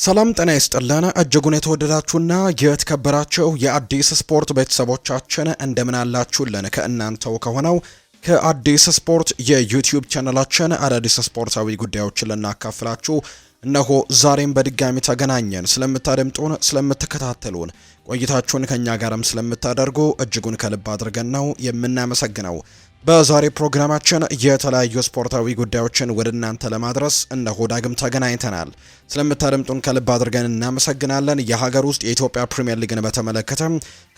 ሰላም ጤና ይስጥልን እጅጉን የተወደዳችሁና የተከበራችሁ የአዲስ ስፖርት ቤተሰቦቻችን እንደምን አላችሁልን? ከእናንተው ከሆነው ከአዲስ ስፖርት የዩቲዩብ ቻናላችን አዳዲስ ስፖርታዊ ጉዳዮችን ልናካፍላችሁ እነሆ ዛሬም በድጋሚ ተገናኘን። ስለምታደምጡን፣ ስለምትከታተሉን ቆይታችሁን ከኛ ጋርም ስለምታደርጉ እጅጉን ከልብ አድርገን ነው የምናመሰግነው። በዛሬ ፕሮግራማችን የተለያዩ ስፖርታዊ ጉዳዮችን ወደ እናንተ ለማድረስ እነሆ ዳግም ተገናኝተናል። ስለምታደምጡን ከልብ አድርገን እናመሰግናለን። የሀገር ውስጥ የኢትዮጵያ ፕሪሚየር ሊግን በተመለከተ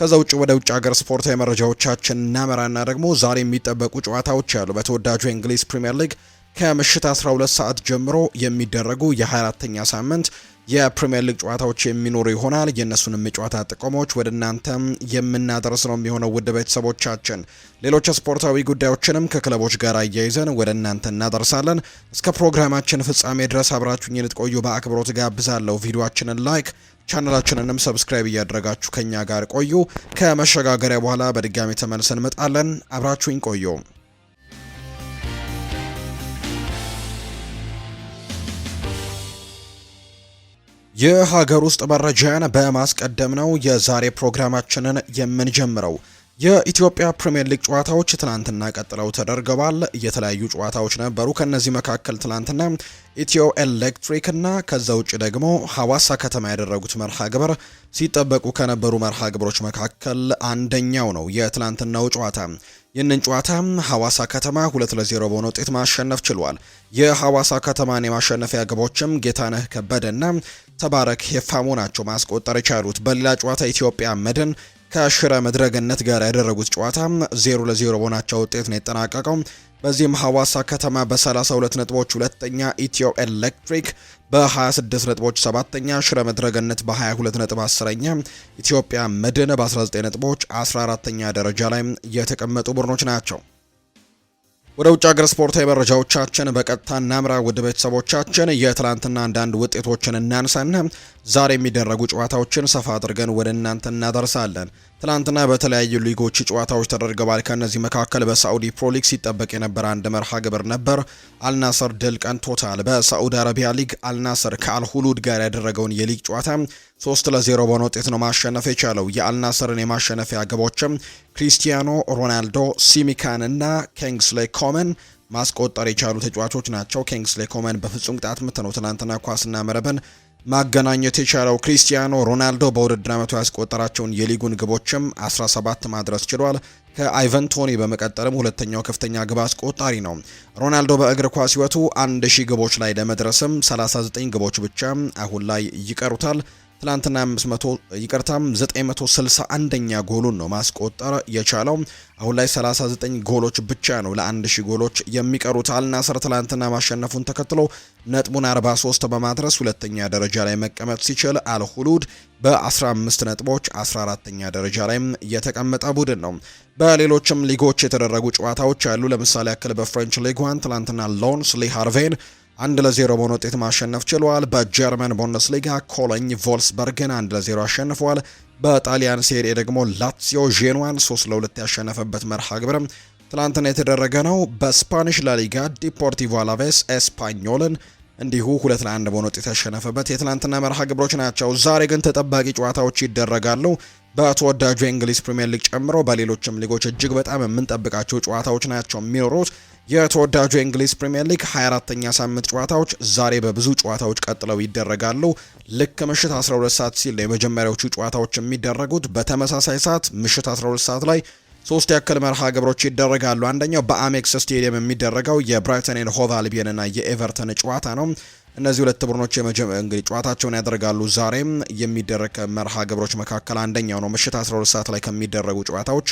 ከዛ ውጭ ወደ ውጭ ሀገር ስፖርታዊ መረጃዎቻችን እናመራና ደግሞ ዛሬ የሚጠበቁ ጨዋታዎች ያሉ በተወዳጁ የእንግሊዝ ፕሪሚየር ሊግ ከምሽት 12 ሰዓት ጀምሮ የሚደረጉ የ24ኛ ሳምንት የፕሪሚየር ሊግ ጨዋታዎች የሚኖሩ ይሆናል። የእነሱንም ጨዋታ ጥቆሞች ወደ እናንተም የምናደርስ ነው የሚሆነው ውድ ቤተሰቦቻችን። ሌሎች ስፖርታዊ ጉዳዮችንም ከክለቦች ጋር አያይዘን ወደ እናንተ እናደርሳለን። እስከ ፕሮግራማችን ፍጻሜ ድረስ አብራችሁኝ ልትቆዩ በአክብሮት ጋብዛለሁ። ቪዲዮአችንን ላይክ ቻናላችንንም ሰብስክራይብ እያደረጋችሁ ከኛ ጋር ቆዩ። ከመሸጋገሪያ በኋላ በድጋሚ ተመልሰን እንመጣለን። አብራችሁኝ ቆዩ። የሀገር ውስጥ መረጃን በማስቀደም ነው የዛሬ ፕሮግራማችንን የምንጀምረው። የኢትዮጵያ ፕሪሚየር ሊግ ጨዋታዎች ትናንትና ቀጥለው ተደርገዋል። የተለያዩ ጨዋታዎች ነበሩ። ከነዚህ መካከል ትናንትና ኢትዮ ኤሌክትሪክ እና ከዛ ውጭ ደግሞ ሐዋሳ ከተማ ያደረጉት መርሃ ግብር ሲጠበቁ ከነበሩ መርሃ ግብሮች መካከል አንደኛው ነው የትናንትናው ጨዋታ። ይህንን ጨዋታ ሐዋሳ ከተማ 2-0 በሆነ ውጤት ማሸነፍ ችሏል። የሐዋሳ ከተማን የማሸነፊያ ግቦችም ጌታነህ ከበደና ተባረክ ሄፋሞ ናቸው ማስቆጠር የቻሉት። በሌላ ጨዋታ ኢትዮጵያ መድን ከሽረ መድረገነት ጋር ያደረጉት ጨዋታ 0-0 በሆናቸው ውጤት ነው የተጠናቀቀው። በዚህም ሐዋሳ ከተማ በ32 ነጥቦች ሁለተኛ፣ ኢትዮ ኤሌክትሪክ በ26 ነጥቦች ሰባተኛ፣ ሽረ መድረገነት በ22 ነጥብ 10ኛ፣ ኢትዮጵያ መድን በ19 ነጥቦች 14ኛ ደረጃ ላይ የተቀመጡ ቡድኖች ናቸው። ወደ ውጭ ሀገር ስፖርታዊ መረጃዎቻችን በቀጥታ እናምራ። ውድ ቤተሰቦቻችን የትላንትና አንዳንድ ውጤቶችን እናንሳና ዛሬ የሚደረጉ ጨዋታዎችን ሰፋ አድርገን ወደ እናንተ እናደርሳለን። ትላንትና በተለያዩ ሊጎች ጨዋታዎች ተደርገዋል። ከነዚህ መካከል በሳዑዲ ፕሮ ሊግ ሲጠበቅ የነበረ አንድ መርሃ ግብር ነበር። አልናስር ድል ቀንቶታል። በሳዑዲ አረቢያ ሊግ አልናስር ከአልሁሉድ ጋር ያደረገውን የሊግ ጨዋታ 3-0 በሆነ ውጤት ነው ማሸነፍ የቻለው። የአልናስርን የማሸነፊያ ግቦችም ክሪስቲያኖ ሮናልዶ፣ ሲሚካን እና ኪንግስሌ ኮመን ማስቆጠር የቻሉ ተጫዋቾች ናቸው። ኪንግስሌ ኮመን በፍጹም ቅጣት ምት ነው ትናንትና ኳስና መረብን ማገናኘት የቻለው። ክሪስቲያኖ ሮናልዶ በውድድር ዓመቱ ያስቆጠራቸውን የሊጉን ግቦችም 17 ማድረስ ችሏል። ከአይቨን ቶኒ በመቀጠልም ሁለተኛው ከፍተኛ ግብ አስቆጣሪ ነው። ሮናልዶ በእግር ኳስ ሕይወቱ 1000 ግቦች ላይ ለመድረስም 39 ግቦች ብቻ አሁን ላይ ይቀሩታል። ትላንትና 961ኛ ጎሉን ነው ማስቆጠር የቻለው። አሁን ላይ 39 ጎሎች ብቻ ነው ለ1000 ጎሎች የሚቀሩት። አልናስር ትላንትና ማሸነፉን ተከትሎ ነጥቡን 43 በማድረስ ሁለተኛ ደረጃ ላይ መቀመጥ ሲችል አልሁሉድ በ15 ነጥቦች 14ኛ ደረጃ ላይ የተቀመጠ ቡድን ነው። በሌሎችም ሊጎች የተደረጉ ጨዋታዎች አሉ። ለምሳሌ ያክል በፍሬንች ሊግ 1 ትላንትና ሎንስ ሊሃርቬን 1-0 በሆነ ውጤት ማሸነፍ ችሏል። በጀርመን ቡንደስሊጋ ኮሎኝ ቮልስበርግን 1-0 አሸንፏል። በጣሊያን ሴሪኤ ደግሞ ላትሲዮ ጄኗን 3-2 ያሸነፈበት መርሃ ግብርም ትላንትና የተደረገ ነው። በስፓኒሽ ላሊጋ ዲፖርቲቮ አላቬስ ኤስፓኞልን እንዲሁ 2-1 በሆነ ውጤት ያሸነፈበት የትላንትና መርሃ ግብሮች ናቸው። ዛሬ ግን ተጠባቂ ጨዋታዎች ይደረጋሉ። በተወዳጁ የእንግሊዝ ፕሪሚየር ሊግ ጨምሮ በሌሎችም ሊጎች እጅግ በጣም የምንጠብቃቸው ጨዋታዎች ናቸው የሚኖሩት። የተወዳጁ የእንግሊዝ ፕሪሚየር ሊግ 24ኛ ሳምንት ጨዋታዎች ዛሬ በብዙ ጨዋታዎች ቀጥለው ይደረጋሉ። ልክ ምሽት 12 ሰዓት ሲል የመጀመሪያዎቹ ጨዋታዎች የሚደረጉት። በተመሳሳይ ሰዓት ምሽት 12 ሰዓት ላይ 3 ያክል መርሃ ግብሮች ይደረጋሉ። አንደኛው በአሜክስ ስቴዲየም የሚደረገው የብራይተን ኤንድ ሆቭ አልቢዮን እና የኤቨርተን ጨዋታ ነው። እነዚህ ሁለት ቡድኖች እንግዲህ ጨዋታቸውን ያደርጋሉ። ዛሬም የሚደረግ መርሃ ግብሮች መካከል አንደኛው ነው። ምሽት 12 ሰዓት ላይ ከሚደረጉ ጨዋታዎች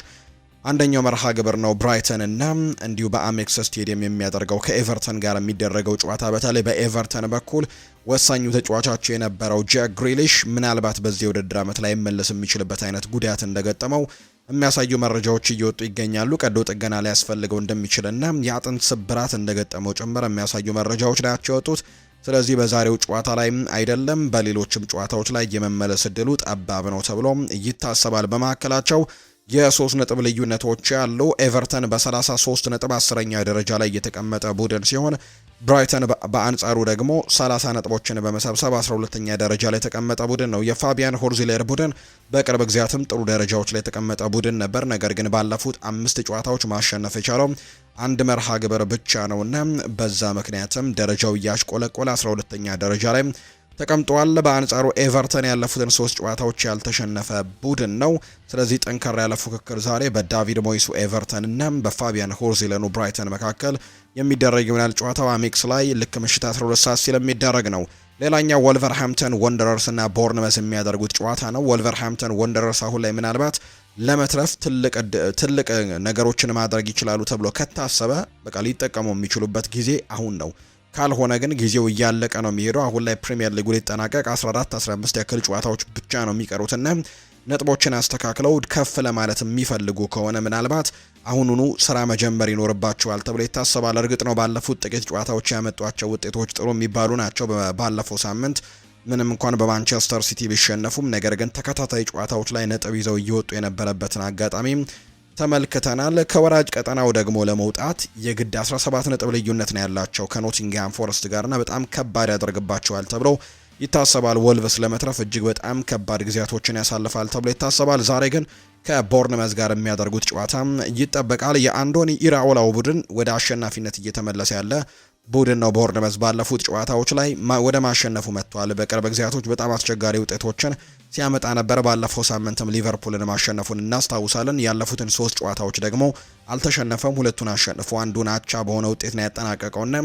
አንደኛው መርሃ ግብር ነው። ብራይተን እና እንዲሁ በአሜክስ ስቴዲየም የሚያደርገው ከኤቨርተን ጋር የሚደረገው ጨዋታ በተለይ በኤቨርተን በኩል ወሳኙ ተጫዋቻቸው የነበረው ጃክ ግሪሊሽ ምናልባት በዚህ የውድድር ዓመት ላይ መመለስ የሚችልበት አይነት ጉዳት እንደገጠመው የሚያሳዩ መረጃዎች እየወጡ ይገኛሉ። ቀዶ ጥገና ላይ ያስፈልገው እንደሚችልና የአጥንት ስብራት እንደገጠመው ጭምር የሚያሳዩ መረጃዎች ናቸው የወጡት። ስለዚህ በዛሬው ጨዋታ ላይ አይደለም በሌሎችም ጨዋታዎች ላይ የመመለስ እድሉ ጠባብ ነው ተብሎ ይታሰባል። በመካከላቸው የ3 ነጥብ ልዩነቶች ያሉ ኤቨርተን በ33 ነጥብ 10ኛ ደረጃ ላይ የተቀመጠ ቡድን ሲሆን ብራይተን በአንጻሩ ደግሞ 30 ነጥቦችን በመሰብሰብ 12ኛ ደረጃ ላይ የተቀመጠ ቡድን ነው። የፋቢያን ሆርዚሌር ቡድን በቅርብ ጊዜያትም ጥሩ ደረጃዎች ላይ የተቀመጠ ቡድን ነበር። ነገር ግን ባለፉት 5 ጨዋታዎች ማሸነፍ የቻለው አንድ መርሃ ግብር ብቻ ነውና በዛ ምክንያትም ደረጃው እያሽቆለቆለ 12ኛ ደረጃ ላይ ተቀምጧል። በአንጻሩ ኤቨርተን ያለፉትን 3 ጨዋታዎች ያልተሸነፈ ቡድን ነው። ስለዚህ ጠንከር ያለ ፉክክር ዛሬ በዳቪድ ሞይሱ ኤቨርተን እና በፋቢያን ሆርዚለኑ ብራይተን መካከል የሚደረግ ይሆናል። ጨዋታው አሜክስ ላይ ልክ ምሽት 12 ሰዓት ሲል የሚደረግ ነው። ሌላኛው ወልቨርሃምፕተን ወንደረርስ እና ቦርንመስ የሚያደርጉት ጨዋታ ነው። ወልቨርሃምፕተን ወንደረርስ አሁን ላይ ምናልባት ለመትረፍ ትልቅ ነገሮችን ማድረግ ይችላሉ ተብሎ ከታሰበ በቃ ሊጠቀሙ የሚችሉበት ጊዜ አሁን ነው። ካልሆነ ግን ጊዜው እያለቀ ነው የሚሄደው። አሁን ላይ ፕሪሚየር ሊጉ ሊጠናቀቅ 14-15 ያክል ጨዋታዎች ብቻ ነው የሚቀሩትና ነጥቦችን አስተካክለው ከፍ ለማለት የሚፈልጉ ከሆነ ምናልባት አሁኑኑ ስራ መጀመር ይኖርባቸዋል ተብሎ ይታሰባል። እርግጥ ነው ባለፉት ጥቂት ጨዋታዎች ያመጧቸው ውጤቶች ጥሩ የሚባሉ ናቸው። ባለፈው ሳምንት ምንም እንኳን በማንቸስተር ሲቲ ቢሸነፉም ነገር ግን ተከታታይ ጨዋታዎች ላይ ነጥብ ይዘው እየወጡ የነበረበትን አጋጣሚ ተመልክተናል። ከወራጅ ቀጠናው ደግሞ ለመውጣት የግድ 17 ነጥብ ልዩነት ነው ያላቸው ከኖቲንግሃም ፎረስት ጋርና በጣም ከባድ ያደርግባቸዋል ተብሎ ይታሰባል። ወልቭስ ለመትረፍ እጅግ በጣም ከባድ ጊዜያቶችን ያሳልፋል ተብሎ ይታሰባል። ዛሬ ግን ከቦርንመዝ ጋር የሚያደርጉት ጨዋታ ይጠበቃል። የአንዶኒ ኢራኦላው ቡድን ወደ አሸናፊነት እየተመለሰ ያለ ቡድን ነው። ቦርንመዝ ባለፉት ጨዋታዎች ላይ ወደ ማሸነፉ መጥቷል። በቅርብ ጊዜያቶች በጣም አስቸጋሪ ውጤቶችን ሲያመጣ ነበር። ባለፈው ሳምንትም ሊቨርፑልን ማሸነፉን እናስታውሳለን። ያለፉትን 3 ጨዋታዎች ደግሞ አልተሸነፈም። ሁለቱን አሸንፎ አንዱን አቻ በሆነ ውጤት ነው ያጠናቀቀውና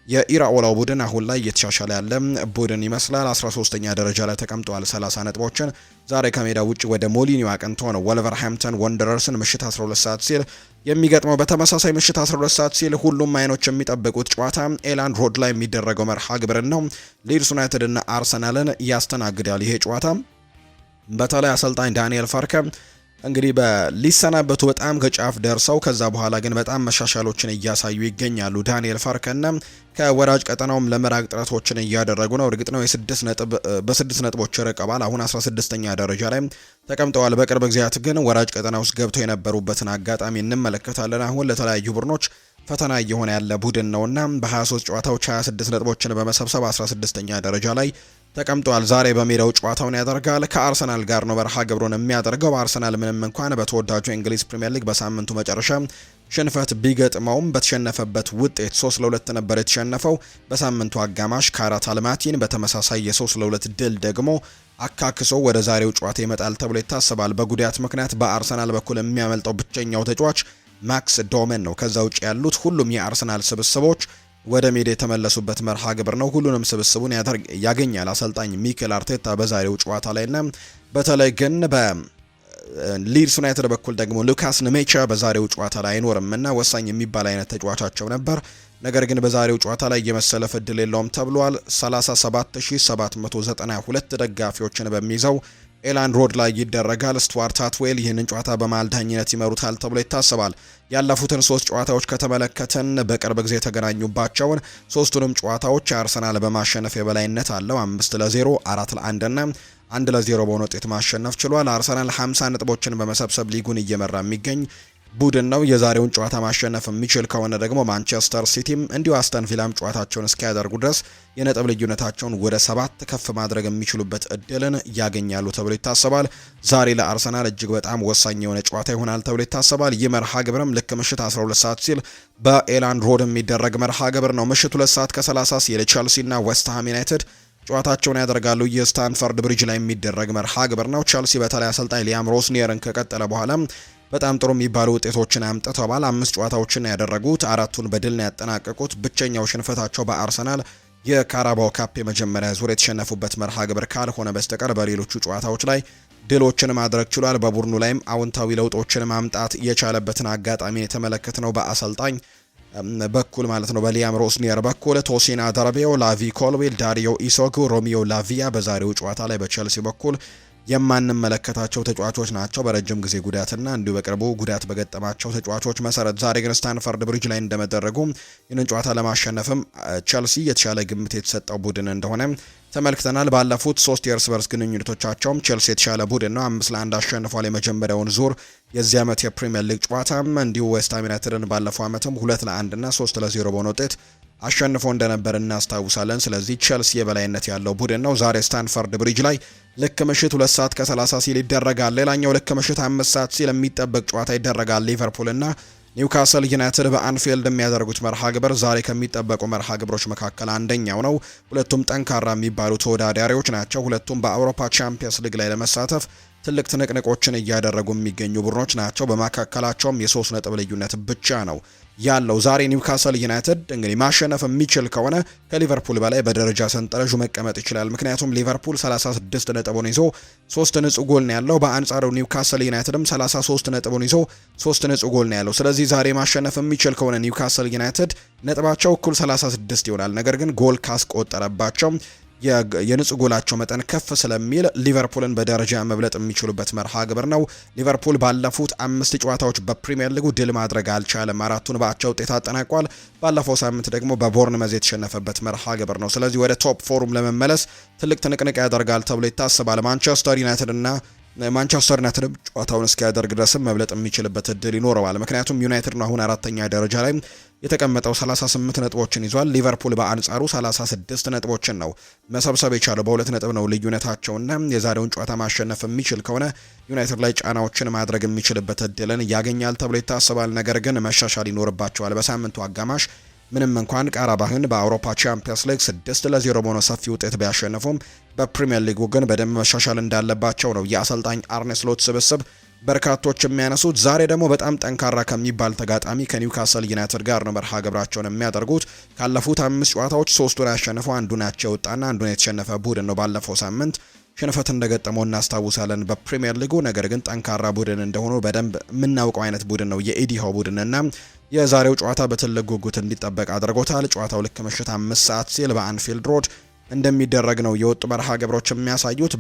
የኢራኦላው ቡድን አሁን ላይ እየተሻሻለ ያለ ቡድን ይመስላል። 13ኛ ደረጃ ላይ ተቀምጧል 30 ነጥቦችን። ዛሬ ከሜዳ ውጭ ወደ ሞሊኒዮ አቅንቶ ነው ወልቨርሃምፕተን ወንደረርስን ምሽት 12 ሰዓት ሲል የሚገጥመው። በተመሳሳይ ምሽት 12 ሰዓት ሲል ሁሉም አይኖች የሚጠብቁት ጨዋታ ኤላንድ ሮድ ላይ የሚደረገው መርሃ ግብርን ነው። ሊድስ ዩናይትድ እና አርሰናልን ያስተናግዳል። ይሄ ጨዋታ በተለይ አሰልጣኝ ዳንኤል ፋርከ እንግዲህ ሊሰናበቱ በጣም ከጫፍ ደርሰው ከዛ በኋላ ግን በጣም መሻሻሎችን እያሳዩ ይገኛሉ። ዳንኤል ፋርከና ከወራጅ ቀጠናውም ለመራቅ ጥረቶችን እያደረጉ ነው። እርግጥ ነው በ6 ነጥቦች ርቀዋል። አሁን 16ኛ ደረጃ ላይ ተቀምጠዋል። በቅርብ ጊዜያት ግን ወራጅ ቀጠና ውስጥ ገብተው የነበሩበትን አጋጣሚ እንመለከታለን። አሁን ለተለያዩ ቡድኖች ፈተና እየሆነ ያለ ቡድን ነውና በ23 ጨዋታዎች 26 ነጥቦችን በመሰብሰብ 16ኛ ደረጃ ላይ ተቀምጧል። ዛሬ በሜዳው ጨዋታውን ያደርጋል። ከአርሰናል ጋር ነው መርሃ ግብሩን የሚያደርገው። አርሰናል ምንም እንኳን በተወዳጁ የእንግሊዝ ፕሪምየር ሊግ በሳምንቱ መጨረሻ ሽንፈት ቢገጥመውም በተሸነፈበት ውጤት 3-2 ነበር የተሸነፈው። በሳምንቱ አጋማሽ ካራት አልማቲን በተመሳሳይ የ3-2 ድል ደግሞ አካክሶ ወደ ዛሬው ጨዋታ ይመጣል ተብሎ ይታሰባል። በጉዳት ምክንያት በአርሰናል በኩል የሚያመልጠው ብቸኛው ተጫዋች ማክስ ዶመን ነው። ከዛ ውጭ ያሉት ሁሉም የአርሰናል ስብስቦች ወደ ሜዳ የተመለሱበት መርሃ ግብር ነው። ሁሉንም ስብስቡን ያገኛል አሰልጣኝ ሚኬል አርቴታ በዛሬው ጨዋታ ላይና በተለይ ግን በሊድስ ዩናይትድ በኩል ደግሞ ሉካስ ንሜቻ በዛሬው ጨዋታ ላይ አይኖርምና ወሳኝ የሚባል አይነት ተጫዋቻቸው ነበር። ነገር ግን በዛሬው ጨዋታ ላይ የመሰለፍ እድል የለውም ተብሏል። 37792 ደጋፊዎችን በሚይዘው ኤላንድ ሮድ ላይ ይደረጋል። ስቱዋርት አትዌል ይህንን ጨዋታ በመሃል ዳኝነት ይመሩታል ተብሎ ይታሰባል። ያለፉትን 3 ጨዋታዎች ከተመለከተን በቅርብ ጊዜ የተገናኙባቸውን 3ቱንም ጨዋታዎች አርሰናል በማሸነፍ የበላይነት አለው። 5-0፣ 4-1 እና 1-0 በሆነ ውጤት ማሸነፍ ችሏል። አርሰናል 50 ነጥቦችን በመሰብሰብ ሊጉን እየመራ የሚገኝ ቡድን ነው። የዛሬውን ጨዋታ ማሸነፍ የሚችል ከሆነ ደግሞ ማንቸስተር ሲቲም እንዲሁ አስተን ቪላም ጨዋታቸውን እስኪያደርጉ ድረስ የነጥብ ልዩነታቸውን ወደ 7 ከፍ ማድረግ የሚችሉበት እድልን ያገኛሉ ተብሎ ይታሰባል። ዛሬ ለአርሰናል እጅግ በጣም ወሳኝ የሆነ ጨዋታ ይሆናል ተብሎ ይታሰባል። ይህ መርሃ ግብርም ልክ ምሽት 12 ሰዓት ሲል በኤላንድ ሮድ የሚደረግ መርሃ ግብር ነው። ምሽት 2 ሰዓት ከ30 ሲል ቼልሲና ዌስትሃም ዩናይትድ ጨዋታቸውን ያደርጋሉ። የስታንፈርድ ብሪጅ ላይ የሚደረግ መርሃ ግብር ነው። ቼልሲ በተለይ አሰልጣኝ ሊያም ሮስኒየርን ከቀጠለ በኋላ በጣም ጥሩ የሚባሉ ውጤቶችን አምጥተዋል። 5 ጨዋታዎችን ያደረጉት 4ቱን በድል ነው ያጠናቀቁት። ብቸኛው ሽንፈታቸው በአርሰናል የካራባው ካፕ የመጀመሪያ ዙር የተሸነፉበት መርሃ ግብር ካልሆነ በስተቀር በሌሎቹ ጨዋታዎች ላይ ድሎችን ማድረግ ችሏል። በቡድኑ ላይም አዎንታዊ ለውጦችን ማምጣት የቻለበትን አጋጣሚ የተመለከትነው በአሰልጣኝ በኩል ማለት ነው። በሊያም ሮስኒየር በኩል ቶሲን አደርቤዮ፣ ላቪ ኮልዊል፣ ዳሪዮ ኢሶጉ፣ ሮሚዮ ላቪያ በዛሬው ጨዋታ ላይ በቼልሲ በኩል የማንመለከታቸው ተጫዋቾች ናቸው። በረጅም ጊዜ ጉዳትና እንዲሁ በቅርቡ ጉዳት በገጠማቸው ተጫዋቾች መሰረት ዛሬ ግን ስታንፈርድ ብሪጅ ላይ እንደመደረጉ ይህንን ጨዋታ ለማሸነፍም ቼልሲ የተሻለ ግምት የተሰጠው ቡድን እንደሆነ ተመልክተናል። ባለፉት 3 የእርስ በርስ ግንኙነቶቻቸውም ቼልሲ የተሻለ ቡድን ነው። 5-1 አሸንፏል የመጀመሪያውን ዙር የዚህ ዓመት የፕሪሚየር ሊግ ጨዋታም እንዲሁ ዌስትሃም ዩናይትድን ባለፈው ዓመትም 2-1 እና 3-0 በሆነ ውጤት አሸንፎ እንደነበር እናስታውሳለን። ስለዚህ ቼልሲ የበላይነት ያለው ቡድን ነው። ዛሬ ስታንፈርድ ብሪጅ ላይ ልክ ምሽት 2 ሰዓት ከ30 ሲል ይደረጋል። ሌላኛው ልክ ምሽት 5 ሰዓት ሲል የሚጠበቅ ጨዋታ ይደረጋል። ሊቨርፑል እና ኒውካስል ዩናይትድ በአንፊልድ የሚያደርጉት መርሃ ግብር ዛሬ ከሚጠበቁ መርሃ ግብሮች መካከል አንደኛው ነው። ሁለቱም ጠንካራ የሚባሉ ተወዳዳሪዎች ናቸው። ሁለቱም በአውሮፓ ቻምፒየንስ ሊግ ላይ ለመሳተፍ ትልቅ ትንቅንቆችን እያደረጉ የሚገኙ ቡድኖች ናቸው። በመካከላቸውም የ3 ነጥብ ልዩነት ብቻ ነው ያለው። ዛሬ ኒውካስል ዩናይትድ እንግዲህ ማሸነፍ የሚችል ከሆነ ከሊቨርፑል በላይ በደረጃ ሰንጠረዡ መቀመጥ ይችላል። ምክንያቱም ሊቨርፑል 36 ነጥቡን ይዞ 3 ንጹህ ጎል ነው ያለው። በአንጻሩ ኒውካስል ዩናይትድም 33 ነጥቡን ይዞ 3 ንጹህ ጎል ነው ያለው። ስለዚህ ዛሬ ማሸነፍ የሚችል ከሆነ ኒውካስል ዩናይትድ ነጥባቸው እኩል 36 ይሆናል። ነገር ግን ጎል ካስቆጠረባቸው የንጹህ ጎላቸው መጠን ከፍ ስለሚል ሊቨርፑልን በደረጃ መብለጥ የሚችሉበት መርሃ ግብር ነው። ሊቨርፑል ባለፉት 5 ጨዋታዎች በፕሪሚየር ሊጉ ድል ማድረግ አልቻለም። 4ቱን በአቻ ውጤት አጠናቋል። ባለፈው ሳምንት ደግሞ በቦርንመዝ የተሸነፈበት መርሃ ግብር ነው። ስለዚህ ወደ ቶፕ ፎርም ለመመለስ ትልቅ ትንቅንቅ ያደርጋል ተብሎ ይታሰባል። ማንቸስተር ዩናይትድ ጨዋታውን እስኪያደርግ ድረስም መብለጥ የሚችልበት እድል ይኖረዋል። ምክንያቱም ዩናይትድ ነው አሁን 4ኛ ደረጃ ላይ የተቀመጠው 38 ነጥቦችን ይዟል። ሊቨርፑል በአንጻሩ 36 ነጥቦችን ነው መሰብሰብ የቻለው። በ2 ነጥብ ነው ልዩነታቸውና የዛሬውን ጨዋታ ማሸነፍ የሚችል ከሆነ ዩናይትድ ላይ ጫናዎችን ማድረግ የሚችልበት እድልን ያገኛል ተብሎ ይታሰባል። ነገር ግን መሻሻል ይኖርባቸዋል። በሳምንቱ አጋማሽ ምንም እንኳን ቃራባህን በአውሮፓ ቻምፒየንስ ሊግ 6-0 በሆነ ሰፊ ውጤት ቢያሸንፉም በፕሪሚየር ሊጉ ግን በደንብ መሻሻል እንዳለባቸው ነው የአሰልጣኝ አርኔ ስሎት ስብስብ በርካቶች የሚያነሱት። ዛሬ ደግሞ በጣም ጠንካራ ከሚባል ተጋጣሚ ከኒውካስል ዩናይትድ ጋር ነው መርሃ ግብራቸውን የሚያደርጉት። ካለፉት 5 ጨዋታዎች 3ቱን ያሸነፈው አንዱን የወጣና አንዱን የተሸነፈ ቡድን ነው። ባለፈው ሳምንት ሽንፈት እንደገጠመው እናስታውሳለን በፕሪሚየር ሊጉ። ነገር ግን ጠንካራ ቡድን እንደሆኑ በደንብ የምናውቀው አይነት ቡድን ነው የኤዲሃው ቡድንና የዛሬው ጨዋታ በትልቅ ጉጉት እንዲጠበቅ አድርጎታል። ጨዋታው ልክ ምሽት 5 ሰዓት ሲል በአንፊልድ ሮድ እንደሚደረግ ነው የወጡ መርሃ ግብሮች የሚያሳዩት።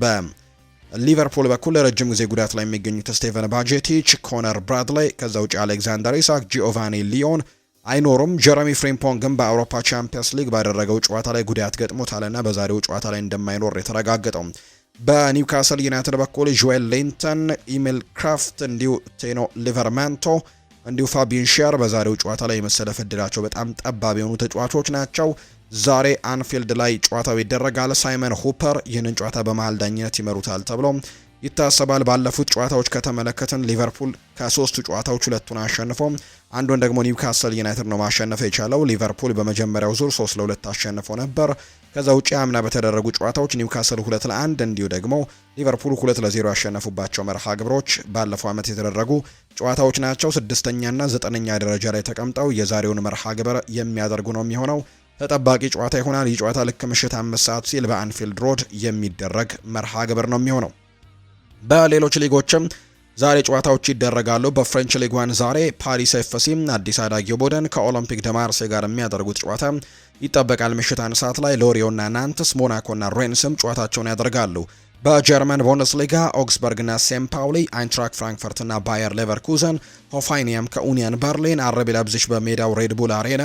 ሊቨርፑል በኩል ረጅም ጊዜ ጉዳት ላይ የሚገኙት ስቴቨን ባጄቲች፣ ኮነር ብራድላይ፣ ከዛ ውጪ አሌክዛንደር ኢሳክ፣ ጂኦቫኒ ሊዮን አይኖሩም። ጀረሚ ፍሪምፖንግ ግን በአውሮፓ ቻምፒየንስ ሊግ ባደረገው ጨዋታ ላይ ጉዳት ገጥሞታልና በዛሬው ጨዋታ ላይ እንደማይኖር የተረጋገጠው። በኒውካስል ዩናይትድ በኩል ጆኤል ሊንተን፣ ኢሜል ክራፍት፣ እንዲሁ ቴኖ ሊቨርማንቶ እንዲሁ ፋቢን ሼር በዛሬው ጨዋታ ላይ የመሰለፍ ዕድላቸው በጣም ጠባብ የሆኑ ተጫዋቾች ናቸው። ዛሬ አንፊልድ ላይ ጨዋታው ይደረጋል። ሳይመን ሁፐር ይህንን ጨዋታ በመሃል ዳኝነት ይመሩታል ተብሎ ይታሰባል። ባለፉት ጨዋታዎች ከተመለከትን ሊቨርፑል ከ3ቱ ጨዋታዎች 2ቱን አሸንፎ አንዱን ደግሞ ኒውካስል ዩናይትድ ነው ማሸነፍ የቻለው። ሊቨርፑል በመጀመሪያው ዙር 3-2 አሸንፎ ነበር። ከዛ ውጪ አምና በተደረጉ ጨዋታዎች ኒውካስል 2-1 እንዲሁ ደግሞ ሊቨርፑል 2-0 ያሸነፉባቸው መርሃ ግብሮች ባለፈው ዓመት የተደረጉ ጨዋታዎች ናቸው። 6ኛና 9ኛ ደረጃ ላይ ተቀምጠው የዛሬውን መርሃ ግብር የሚያደርጉ ነው የሚሆነው። ተጠባቂ ጨዋታ ይሆናል። ይህ ጨዋታ ልክ ምሽት 5 ሰዓት ሲል በአንፊልድ ሮድ የሚደረግ መርሃ ግብር ነው የሚሆነው። በሌሎች ሊጎችም ዛሬ ጨዋታዎች ይደረጋሉ። በፍሬንች ሊግ 1 ዛሬ ፓሪስ ኤፍሲ አዲስ አዳጊው ቡድን ከኦሎምፒክ ደ ማርሴ ጋር የሚያደርጉት ጨዋታ ይጠበቃል። ምሽት 1 ሰዓት ላይ ሎሪዮና ናንትስ፣ ሞናኮና ሬንስም ጨዋታቸውን ያደርጋሉ። በጀርመን ቡንደስሊጋ ኦግስበርግና ሴም ፓውሊ፣ አይንትራክ ፍራንክፈርትና ባየር ሌቨርኩዘን፣ ሆፋይኒየም ከኡኒየን በርሊን፣ አረቢ ላይፕዚግ በሜዳው ሬድቡል አሬና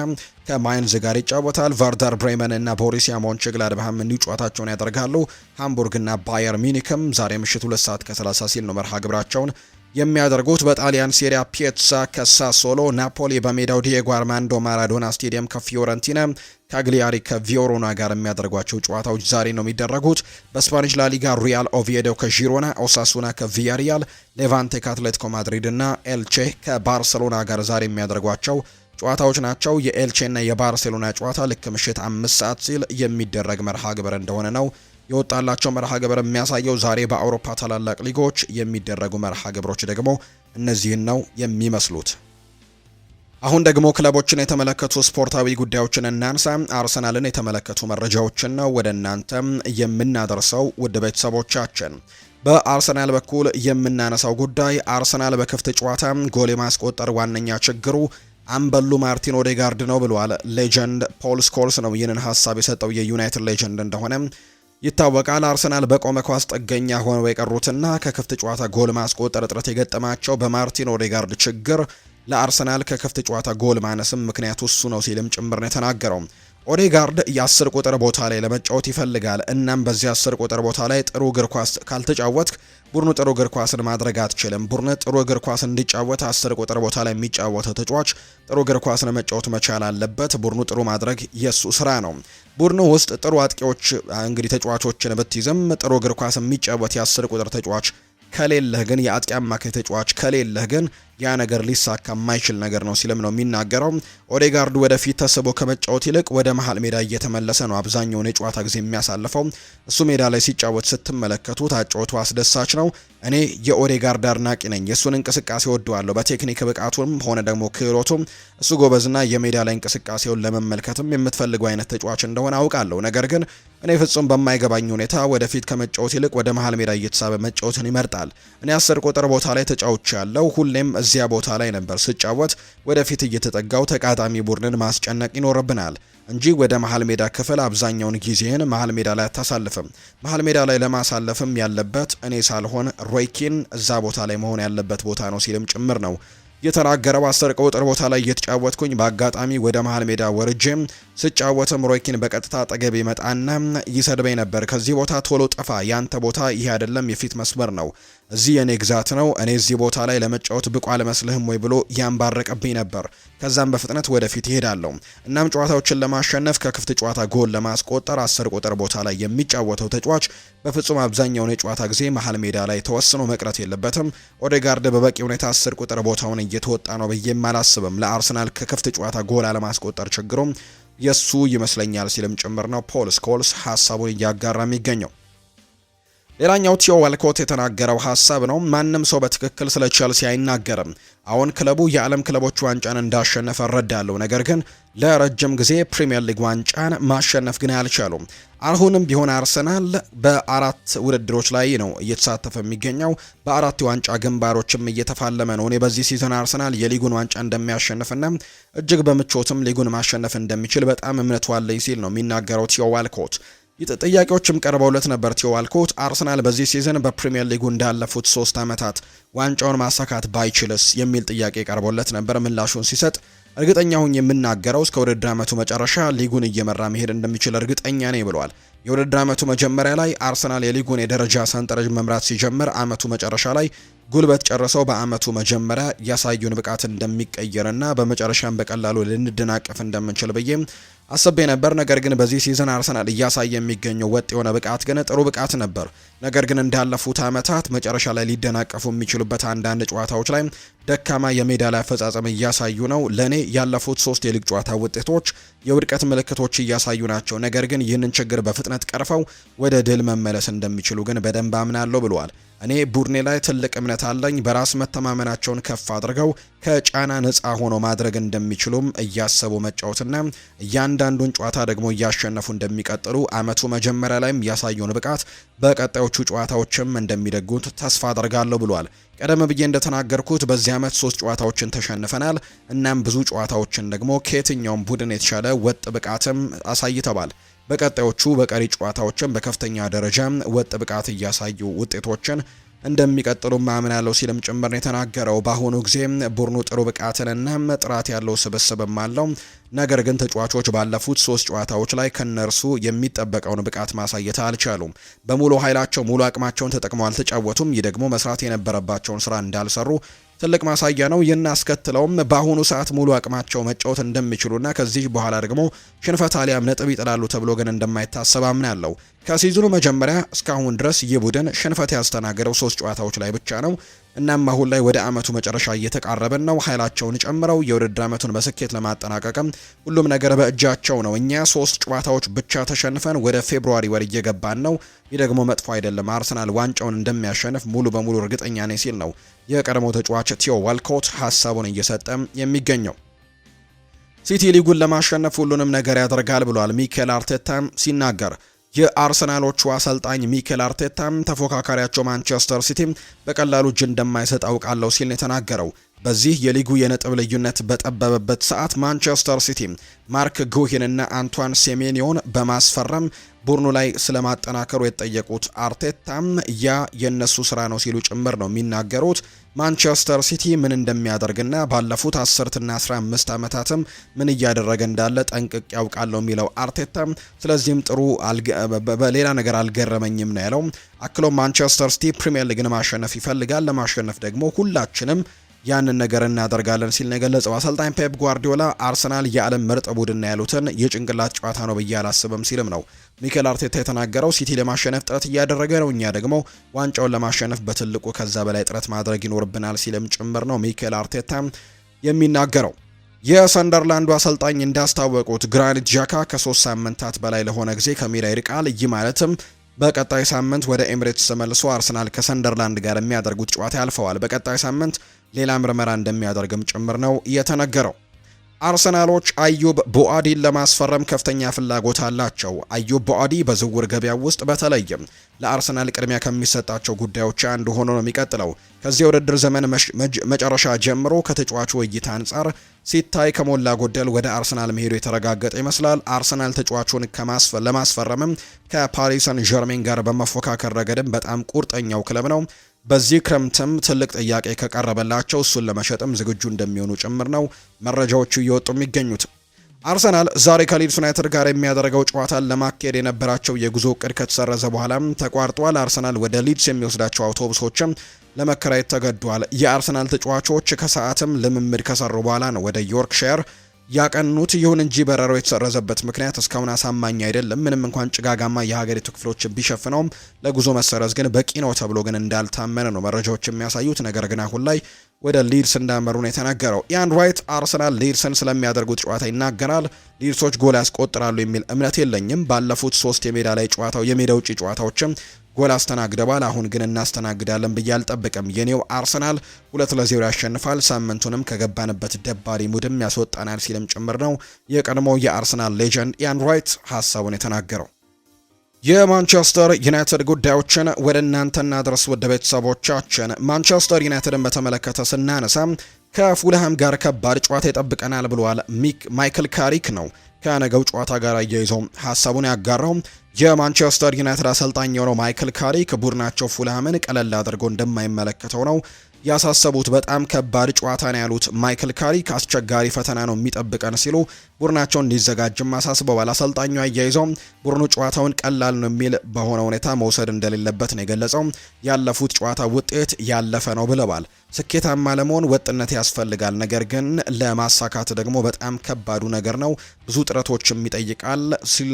ከማይንዝ ጋር ይጫወታል። ቨርደር ብሬመን እና ቦሩሲያ ሞንቸግላድባህም እንዲሁ ጨዋታቸውን ያደርጋሉ። ሃምቡርግና ባየር ሚኒክም ዛሬ ምሽት 2 ሰዓት ከ30 ሲል ነው መርሃ ግብራቸውን የሚያደርጉት። በጣሊያን ሴሪያ ፒየትሳ ከሳሶሎ፣ ናፖሊ በሜዳው ዲየጎ አርማንዶ ማራዶና ስቴዲየም ከፊዮረንቲና፣ ካግሊያሪ ከቪዮሮና ጋር የሚያደርጓቸው ጨዋታዎች ዛሬ ነው የሚደረጉት። በስፓኒሽ ላሊጋ ሪያል ኦቪዬዶ ከዢሮና፣ ኦሳሱና ከቪያሪያል፣ ሌቫንቴ ከአትሌቲኮ ማድሪድ እና ኤልቼ ከባርሰሎና ጋር ዛሬ የሚያደርጓቸው ጨዋታዎች ናቸው። የኤልቼና የባርሴሎና ጨዋታ ልክ ምሽት 5 ሰዓት ሲል የሚደረግ መርሃ ግብር እንደሆነ ነው የወጣላቸው መርሃ ግብር የሚያሳየው። ዛሬ በአውሮፓ ታላላቅ ሊጎች የሚደረጉ መርሃ ግብሮች ደግሞ እነዚህን ነው የሚመስሉት። አሁን ደግሞ ክለቦችን የተመለከቱ ስፖርታዊ ጉዳዮችን እናንሳ። አርሰናልን የተመለከቱ መረጃዎችን ነው ወደ እናንተ የምናደርሰው ውድ ቤተሰቦቻችን። በአርሰናል በኩል የምናነሳው ጉዳይ አርሰናል በክፍት ጨዋታ ጎል የማስቆጠር ዋነኛ ችግሩ አምበሉ ማርቲን ኦዴጋርድ ነው ብሏል። ሌጀንድ ፖል ስኮልስ ነው ይህንን ሀሳብ የሰጠው። የዩናይትድ ሌጀንድ እንደሆነ ይታወቃል። አርሰናል በቆመ ኳስ ጥገኛ ሆነው የቀሩትና ከክፍት ጨዋታ ጎል ማስቆጠር እጥረት የገጠማቸው በማርቲን ኦዴጋርድ ችግር ለአርሰናል ከክፍት ጨዋታ ጎል ማነስም ምክንያቱ እሱ ነው ሲልም ጭምር ነው የተናገረው። ኦዴጋርድ የ10 ቁጥር ቦታ ላይ ለመጫወት ይፈልጋል። እናም በዚህ 10 ቁጥር ቦታ ላይ ጥሩ እግር ኳስ ካልተጫወትክ ቡድኑ ጥሩ እግር ኳስን ማድረግ አትችልም። ቡድኑ ጥሩ እግር ኳስ እንዲጫወት 10 ቁጥር ቦታ ላይ የሚጫወተው ተጫዋች ጥሩ እግር ኳስን መጫወት መቻል አለበት። ቡድኑ ጥሩ ማድረግ የሱ ስራ ነው። ቡድኑ ውስጥ ጥሩ አጥቂዎች እንግዲህ ተጫዋቾችን ብትይዝም ጥሩ እግር ኳስ የሚጫወት የ10 ቁጥር ተጫዋች ከሌለህ ግን የአጥቂ አማካይ ተጫዋች ከሌለህ ግን ያ ነገር ሊሳካ የማይችል ነገር ነው ሲልም ነው የሚናገረው። ኦዴጋርድ ወደፊት ተስቦ ከመጫወት ይልቅ ወደ መሃል ሜዳ እየተመለሰ ነው አብዛኛውን የጨዋታ ጊዜ የሚያሳልፈው። እሱ ሜዳ ላይ ሲጫወት ስትመለከቱት አጫወቱ አስደሳች ነው። እኔ የኦዴጋርድ አድናቂ ነኝ። የእሱን እንቅስቃሴ ወደዋለሁ። በቴክኒክ ብቃቱም ሆነ ደግሞ ክህሎቱም እሱ ጎበዝና የሜዳ ላይ እንቅስቃሴውን ለመመልከትም የምትፈልገው አይነት ተጫዋች እንደሆነ አውቃለሁ። ነገር ግን እኔ ፍጹም በማይገባኝ ሁኔታ ወደፊት ከመጫወት ይልቅ ወደ መሃል ሜዳ እየተሳበ መጫወትን ይመርጣል። እኔ 10 ቁጥር ቦታ ላይ ተጫውቻለሁ። ሁሌም እዚያ ቦታ ላይ ነበር ስጫወት። ወደፊት እየተጠጋው ተቃጣሚ ቡድንን ማስጨነቅ ይኖርብናል እንጂ ወደ መሃል ሜዳ ክፍል አብዛኛውን ጊዜህን መሃል ሜዳ ላይ አታሳልፍም። መሃል ሜዳ ላይ ለማሳለፍም ያለበት እኔ ሳልሆን ሮይ ኪን እዛ ቦታ ላይ መሆን ያለበት ቦታ ነው ሲልም ጭምር ነው የተናገረው። 10 ቁጥር ቦታ ላይ እየተጫወትኩኝ በአጋጣሚ ወደ መሃል ሜዳ ወርጄም ስጫወትም ሮይኪን በቀጥታ አጠገብ ይመጣና ይሰድበኝ ነበር። ከዚህ ቦታ ቶሎ ጥፋ፣ ያንተ ቦታ ይሄ አይደለም፣ የፊት መስመር ነው፣ እዚህ የኔ ግዛት ነው፣ እኔ እዚህ ቦታ ላይ ለመጫወት ብቁ አልመስልህም ወይ ብሎ ያንባረቀብኝ ነበር። ከዛም በፍጥነት ወደፊት ይሄዳለሁ። እናም ጨዋታዎችን ለማሸነፍ ከክፍት ጨዋታ ጎል ለማስቆጠር 10 ቁጥር ቦታ ላይ የሚጫወተው ተጫዋች በፍጹም አብዛኛውን የጨዋታ ጊዜ መሃል ሜዳ ላይ ተወስኖ መቅረት የለበትም። ኦዴጋርድ በበቂ ሁኔታ 10 ቁጥር ቦታውን እየተወጣ ነው ብዬም አላስብም። ለአርሰናል ከክፍት ጨዋታ ጎል አለማስቆጠር ችግሩም የሱ ይመስለኛል ሲልም ጭምር ነው ፖል ስኮልስ ሐሳቡን እያጋራ የሚገኘው። ሌላኛው ቲዮ ዋልኮት የተናገረው ሐሳብ ነው። ማንም ሰው በትክክል ስለ ቼልሲ አይናገርም። አሁን ክለቡ የዓለም ክለቦች ዋንጫን እንዳሸነፈ እረዳለሁ፣ ነገር ግን ለረጅም ጊዜ ፕሪሚየር ሊግ ዋንጫን ማሸነፍ ግን አልቻሉም። አሁንም ቢሆን አርሰናል በ4 ውድድሮች ላይ ነው እየተሳተፈ የሚገኘው። በ4 የዋንጫ ግንባሮችም እየተፋለመ ነው። እኔ በዚህ ሲዝን አርሰናል የሊጉን ዋንጫ እንደሚያሸንፍና እጅግ በምቾትም ሊጉን ማሸነፍ እንደሚችል በጣም እምነቱ አለኝ ሲል ነው የሚናገረው ቲዮ ዋልኮት። ጥያቄዎችም ቀርበውለት ነበር። ቲዮ ዋልኮት አርሰናል በዚህ ሲዝን በፕሪሚየር ሊጉ እንዳለፉት 3 ዓመታት ዋንጫውን ማሳካት ባይችልስ የሚል ጥያቄ ቀርቦለት ነበር። ምላሹን ሲሰጥ እርግጠኛ ሁኝ የምናገረው እስከ ውድድር ዓመቱ መጨረሻ ሊጉን እየመራ መሄድ እንደሚችል እርግጠኛ ነኝ ብሏል። የውድድር ዓመቱ መጀመሪያ ላይ አርሰናል የሊጉን የደረጃ ሰንጠረዥ መምራት ሲጀምር ዓመቱ መጨረሻ ላይ ጉልበት ጨርሰው በዓመቱ መጀመሪያ ያሳዩን ብቃት እንደሚቀየርና በመጨረሻም በቀላሉ ልንደናቀፍ እንደምንችል ብዬ አስቤ ነበር። ነገር ግን በዚህ ሲዝን አርሰናል እያሳየ የሚገኘው ወጥ የሆነ ብቃት ግን ጥሩ ብቃት ነበር። ነገር ግን እንዳለፉት ዓመታት መጨረሻ ላይ ሊደናቀፉ የሚችሉበት አንዳንድ ጨዋታዎች ላይ ደካማ የሜዳ ላይ አፈጻጸም እያሳዩ ነው። ለኔ ያለፉት 3 የሊግ ጨዋታ ውጤቶች የውድቀት ምልክቶች እያሳዩ ናቸው። ነገር ግን ይህንን ችግር በፍጥነት ቀርፈው ወደ ድል መመለስ እንደሚችሉ ግን በደንብ አምናለሁ ብለዋል። እኔ ቡድኔ ላይ ትልቅ እምነት አለኝ። በራስ መተማመናቸውን ከፍ አድርገው ከጫና ነፃ ሆኖ ማድረግ እንደሚችሉም እያሰቡ መጫወትና እያንዳንዱን ጨዋታ ደግሞ እያሸነፉ እንደሚቀጥሉ ዓመቱ መጀመሪያ ላይም ያሳዩን ብቃት በቀጣዮቹ ጨዋታዎችም እንደሚደጉት ተስፋ አደርጋለሁ ብሏል። ቀደም ብዬ እንደተናገርኩት በዚህ ዓመት 3 ጨዋታዎችን ተሸንፈናል። እናም ብዙ ጨዋታዎችን ደግሞ ከየትኛውም ቡድን የተሻለ ወጥ ብቃትም አሳይተዋል። በቀጣዮቹ በቀሪ ጨዋታዎችን በከፍተኛ ደረጃ ወጥ ብቃት እያሳዩ ውጤቶችን እንደሚቀጥሉ ማምናለው ሲልም ጭምር የተናገረው። በአሁኑ ጊዜ ቡድኑ ጥሩ ብቃትንና ጥራት ያለው ስብስብም አለው። ነገር ግን ተጫዋቾች ባለፉት 3 ጨዋታዎች ላይ ከነርሱ የሚጠበቀውን ብቃት ማሳየት አልቻሉም። በሙሉ ኃይላቸው ሙሉ አቅማቸውን ተጠቅመው አልተጫወቱም። ይህ ደግሞ መስራት የነበረባቸውን ስራ እንዳልሰሩ ትልቅ ማሳያ ነው። ይህን አስከትለውም በአሁኑ ሰዓት ሙሉ አቅማቸው መጫወት እንደሚችሉና ከዚህ በኋላ ደግሞ ሽንፈት አሊያም ነጥብ ይጥላሉ ተብሎ ግን እንደማይታሰብ አምናለሁ። ከሲዝኑ መጀመሪያ እስካሁን ድረስ ይህ ቡድን ሽንፈት ያስተናገደው 3 ጨዋታዎች ላይ ብቻ ነው። እናም አሁን ላይ ወደ ዓመቱ መጨረሻ እየተቃረበን ነው። ኃይላቸውን ጨምረው የውድድር ዓመቱን በስኬት ለማጠናቀቅም ሁሉም ነገር በእጃቸው ነው። እኛ 3 ጨዋታዎች ብቻ ተሸንፈን ወደ ፌብሩዋሪ ወር እየገባን ነው። ይህ ደግሞ መጥፎ አይደለም። አርሰናል ዋንጫውን እንደሚያሸንፍ ሙሉ በሙሉ እርግጠኛ ነኝ ሲል ነው የቀድሞው ተጫዋች ቲዮ ዋልኮት ሀሳቡን እየሰጠ የሚገኘው። ሲቲ ሊጉን ለማሸነፍ ሁሉንም ነገር ያደርጋል ብሏል ሚኬል አርቴታ ሲናገር። የአርሰናሎቹ አሰልጣኝ ሚኬል አርቴታ ተፎካካሪያቸው ማንቸስተር ሲቲ በቀላሉ እጅ እንደማይሰጥ አውቃለሁ ሲል የተናገረው። በዚህ የሊጉ የነጥብ ልዩነት በጠበበበት ሰዓት ማንቸስተር ሲቲ ማርክ ጉሂንና አንቷን ሴሜኒዮን በማስፈረም ቡድኑ ላይ ስለማጠናከሩ የተጠየቁት አርቴታም ያ የነሱ ስራ ነው ሲሉ ጭምር ነው የሚናገሩት። ማንቸስተር ሲቲ ምን እንደሚያደርግና ባለፉት 10ና 15 ዓመታትም ምን እያደረገ እንዳለ ጠንቅቅ ያውቃለሁ የሚለው አርቴታ ስለዚህም ጥሩ በሌላ ነገር አልገረመኝም ነው ያለው። አክሎም ማንቸስተር ሲቲ ፕሪሚየር ሊግን ማሸነፍ ይፈልጋል፣ ለማሸነፍ ደግሞ ሁላችንም ያንን ነገር እናደርጋለን ሲል ነው የገለጸው። አሰልጣኝ ፔፕ ጓርዲዮላ አርሰናል የዓለም ምርጥ ቡድን ያሉትን የጭንቅላት ጨዋታ ነው ብዬ አላስብም ሲልም ነው ሚኬል አርቴታ የተናገረው። ሲቲ ለማሸነፍ ጥረት እያደረገ ነው፣ እኛ ደግሞ ዋንጫውን ለማሸነፍ በትልቁ ከዛ በላይ ጥረት ማድረግ ይኖርብናል ሲልም ጭምር ነው ሚኬል አርቴታ የሚናገረው። የሰንደርላንዱ አሰልጣኝ እንዳስታወቁት ግራኒት ዣካ ከ3 ሳምንታት በላይ ለሆነ ጊዜ ከሜዳ ይርቃል። ይህ ማለትም በቀጣይ ሳምንት ወደ ኤሚሬትስ ተመልሶ አርሰናል ከሰንደርላንድ ጋር የሚያደርጉት ጨዋታ ያልፈዋል። በቀጣይ ሳምንት ሌላ ምርመራ እንደሚያደርግም ጭምር ነው የተነገረው። አርሰናሎች አዩብ ቦአዲን ለማስፈረም ከፍተኛ ፍላጎት አላቸው። አዩብ ቦአዲ በዝውውር ገበያው ውስጥ በተለይም ለአርሰናል ቅድሚያ ከሚሰጣቸው ጉዳዮች አንዱ ሆኖ ነው የሚቀጥለው። ከዚህ የውድድር ዘመን መጨረሻ ጀምሮ ከተጫዋቹ እይታ አንጻር ሲታይ ከሞላ ጎደል ወደ አርሰናል መሄዱ የተረጋገጠ ይመስላል። አርሰናል ተጫዋቹን ለማስፈረምም ከፓሪስ ሰን ዠርሜን ጋር በመፎካከር ረገድም በጣም ቁርጠኛው ክለብ ነው። በዚህ ክረምትም ትልቅ ጥያቄ ከቀረበላቸው እሱን ለመሸጥም ዝግጁ እንደሚሆኑ ጭምር ነው መረጃዎቹ እየወጡ የሚገኙት። አርሰናል ዛሬ ከሊድስ ዩናይትድ ጋር የሚያደርገው ጨዋታን ለማካሄድ የነበራቸው የጉዞ እቅድ ከተሰረዘ በኋላም ተቋርጧል። አርሰናል ወደ ሊድስ የሚወስዳቸው አውቶቡሶችም ለመከራየት ተገዷል። የአርሰናል ተጫዋቾች ከሰዓትም ልምምድ ከሰሩ በኋላ ነው ወደ ዮርክሻየር ያቀኑት። ይሁን እንጂ በረራው የተሰረዘበት ምክንያት እስካሁን አሳማኝ አይደለም። ምንም እንኳን ጭጋጋማ የሀገሪቱ ክፍሎች ቢሸፍነውም ለጉዞ መሰረዝ ግን በቂ ነው ተብሎ ግን እንዳልታመነ ነው መረጃዎች የሚያሳዩት። ነገር ግን አሁን ላይ ወደ ሊድስ እንዳመሩ ነው የተነገረው። ኢያን ራይት አርሰናል ሊድስን ስለሚያደርጉት ጨዋታ ይናገራል። ሊድሶች ጎል ያስቆጥራሉ የሚል እምነት የለኝም። ባለፉት 3 የሜዳ ውጪ ጨዋታዎችም ጎል አስተናግደዋል። አሁን ግን እናስተናግዳለን ብዬ አልጠብቅም። የኔው አርሰናል 2-0 ያሸንፋል፣ ሳምንቱንም ከገባንበት ደባሪ ሙድም ያስወጣናል ሲልም ጭምር ነው የቀድሞው የአርሰናል ሌጀንድ ኢያን ራይት ሀሳቡን የተናገረው። የማንቸስተር ዩናይትድ ጉዳዮችን ወደ እናንተ እናድረስ ወደ ቤተሰቦቻችን። ማንቸስተር ዩናይትድን በተመለከተ ስናነሳ ከፉልሃም ጋር ከባድ ጨዋታ ይጠብቀናል ብሏል ማይክል ካሪክ ነው ከነገው ጨዋታ ጋር አያይዘው ሀሳቡን ያጋራው። የማንቸስተር ዩናይትድ አሰልጣኝ የሆነው ማይክል ካሪክ ቡድናቸው ፉልሃምን ቀለል አድርጎ እንደማይመለከተው ነው ያሳሰቡት። በጣም ከባድ ጨዋታ ነው ያሉት ማይክል ካሪክ አስቸጋሪ ፈተና ነው የሚጠብቀን ሲሉ ቡድናቸው እንዲዘጋጅም አሳስበዋል። አሰልጣኙ አያይዘው ቡድኑ ጨዋታውን ቀላል ነው የሚል በሆነ ሁኔታ መውሰድ እንደሌለበት ነው የገለጸው። ያለፉት ጨዋታ ውጤት ያለፈ ነው ብለዋል። ስኬታማ ለመሆን ወጥነት ያስፈልጋል፣ ነገር ግን ለማሳካት ደግሞ በጣም ከባዱ ነገር ነው፣ ብዙ ጥረቶችም ይጠይቃል ሲል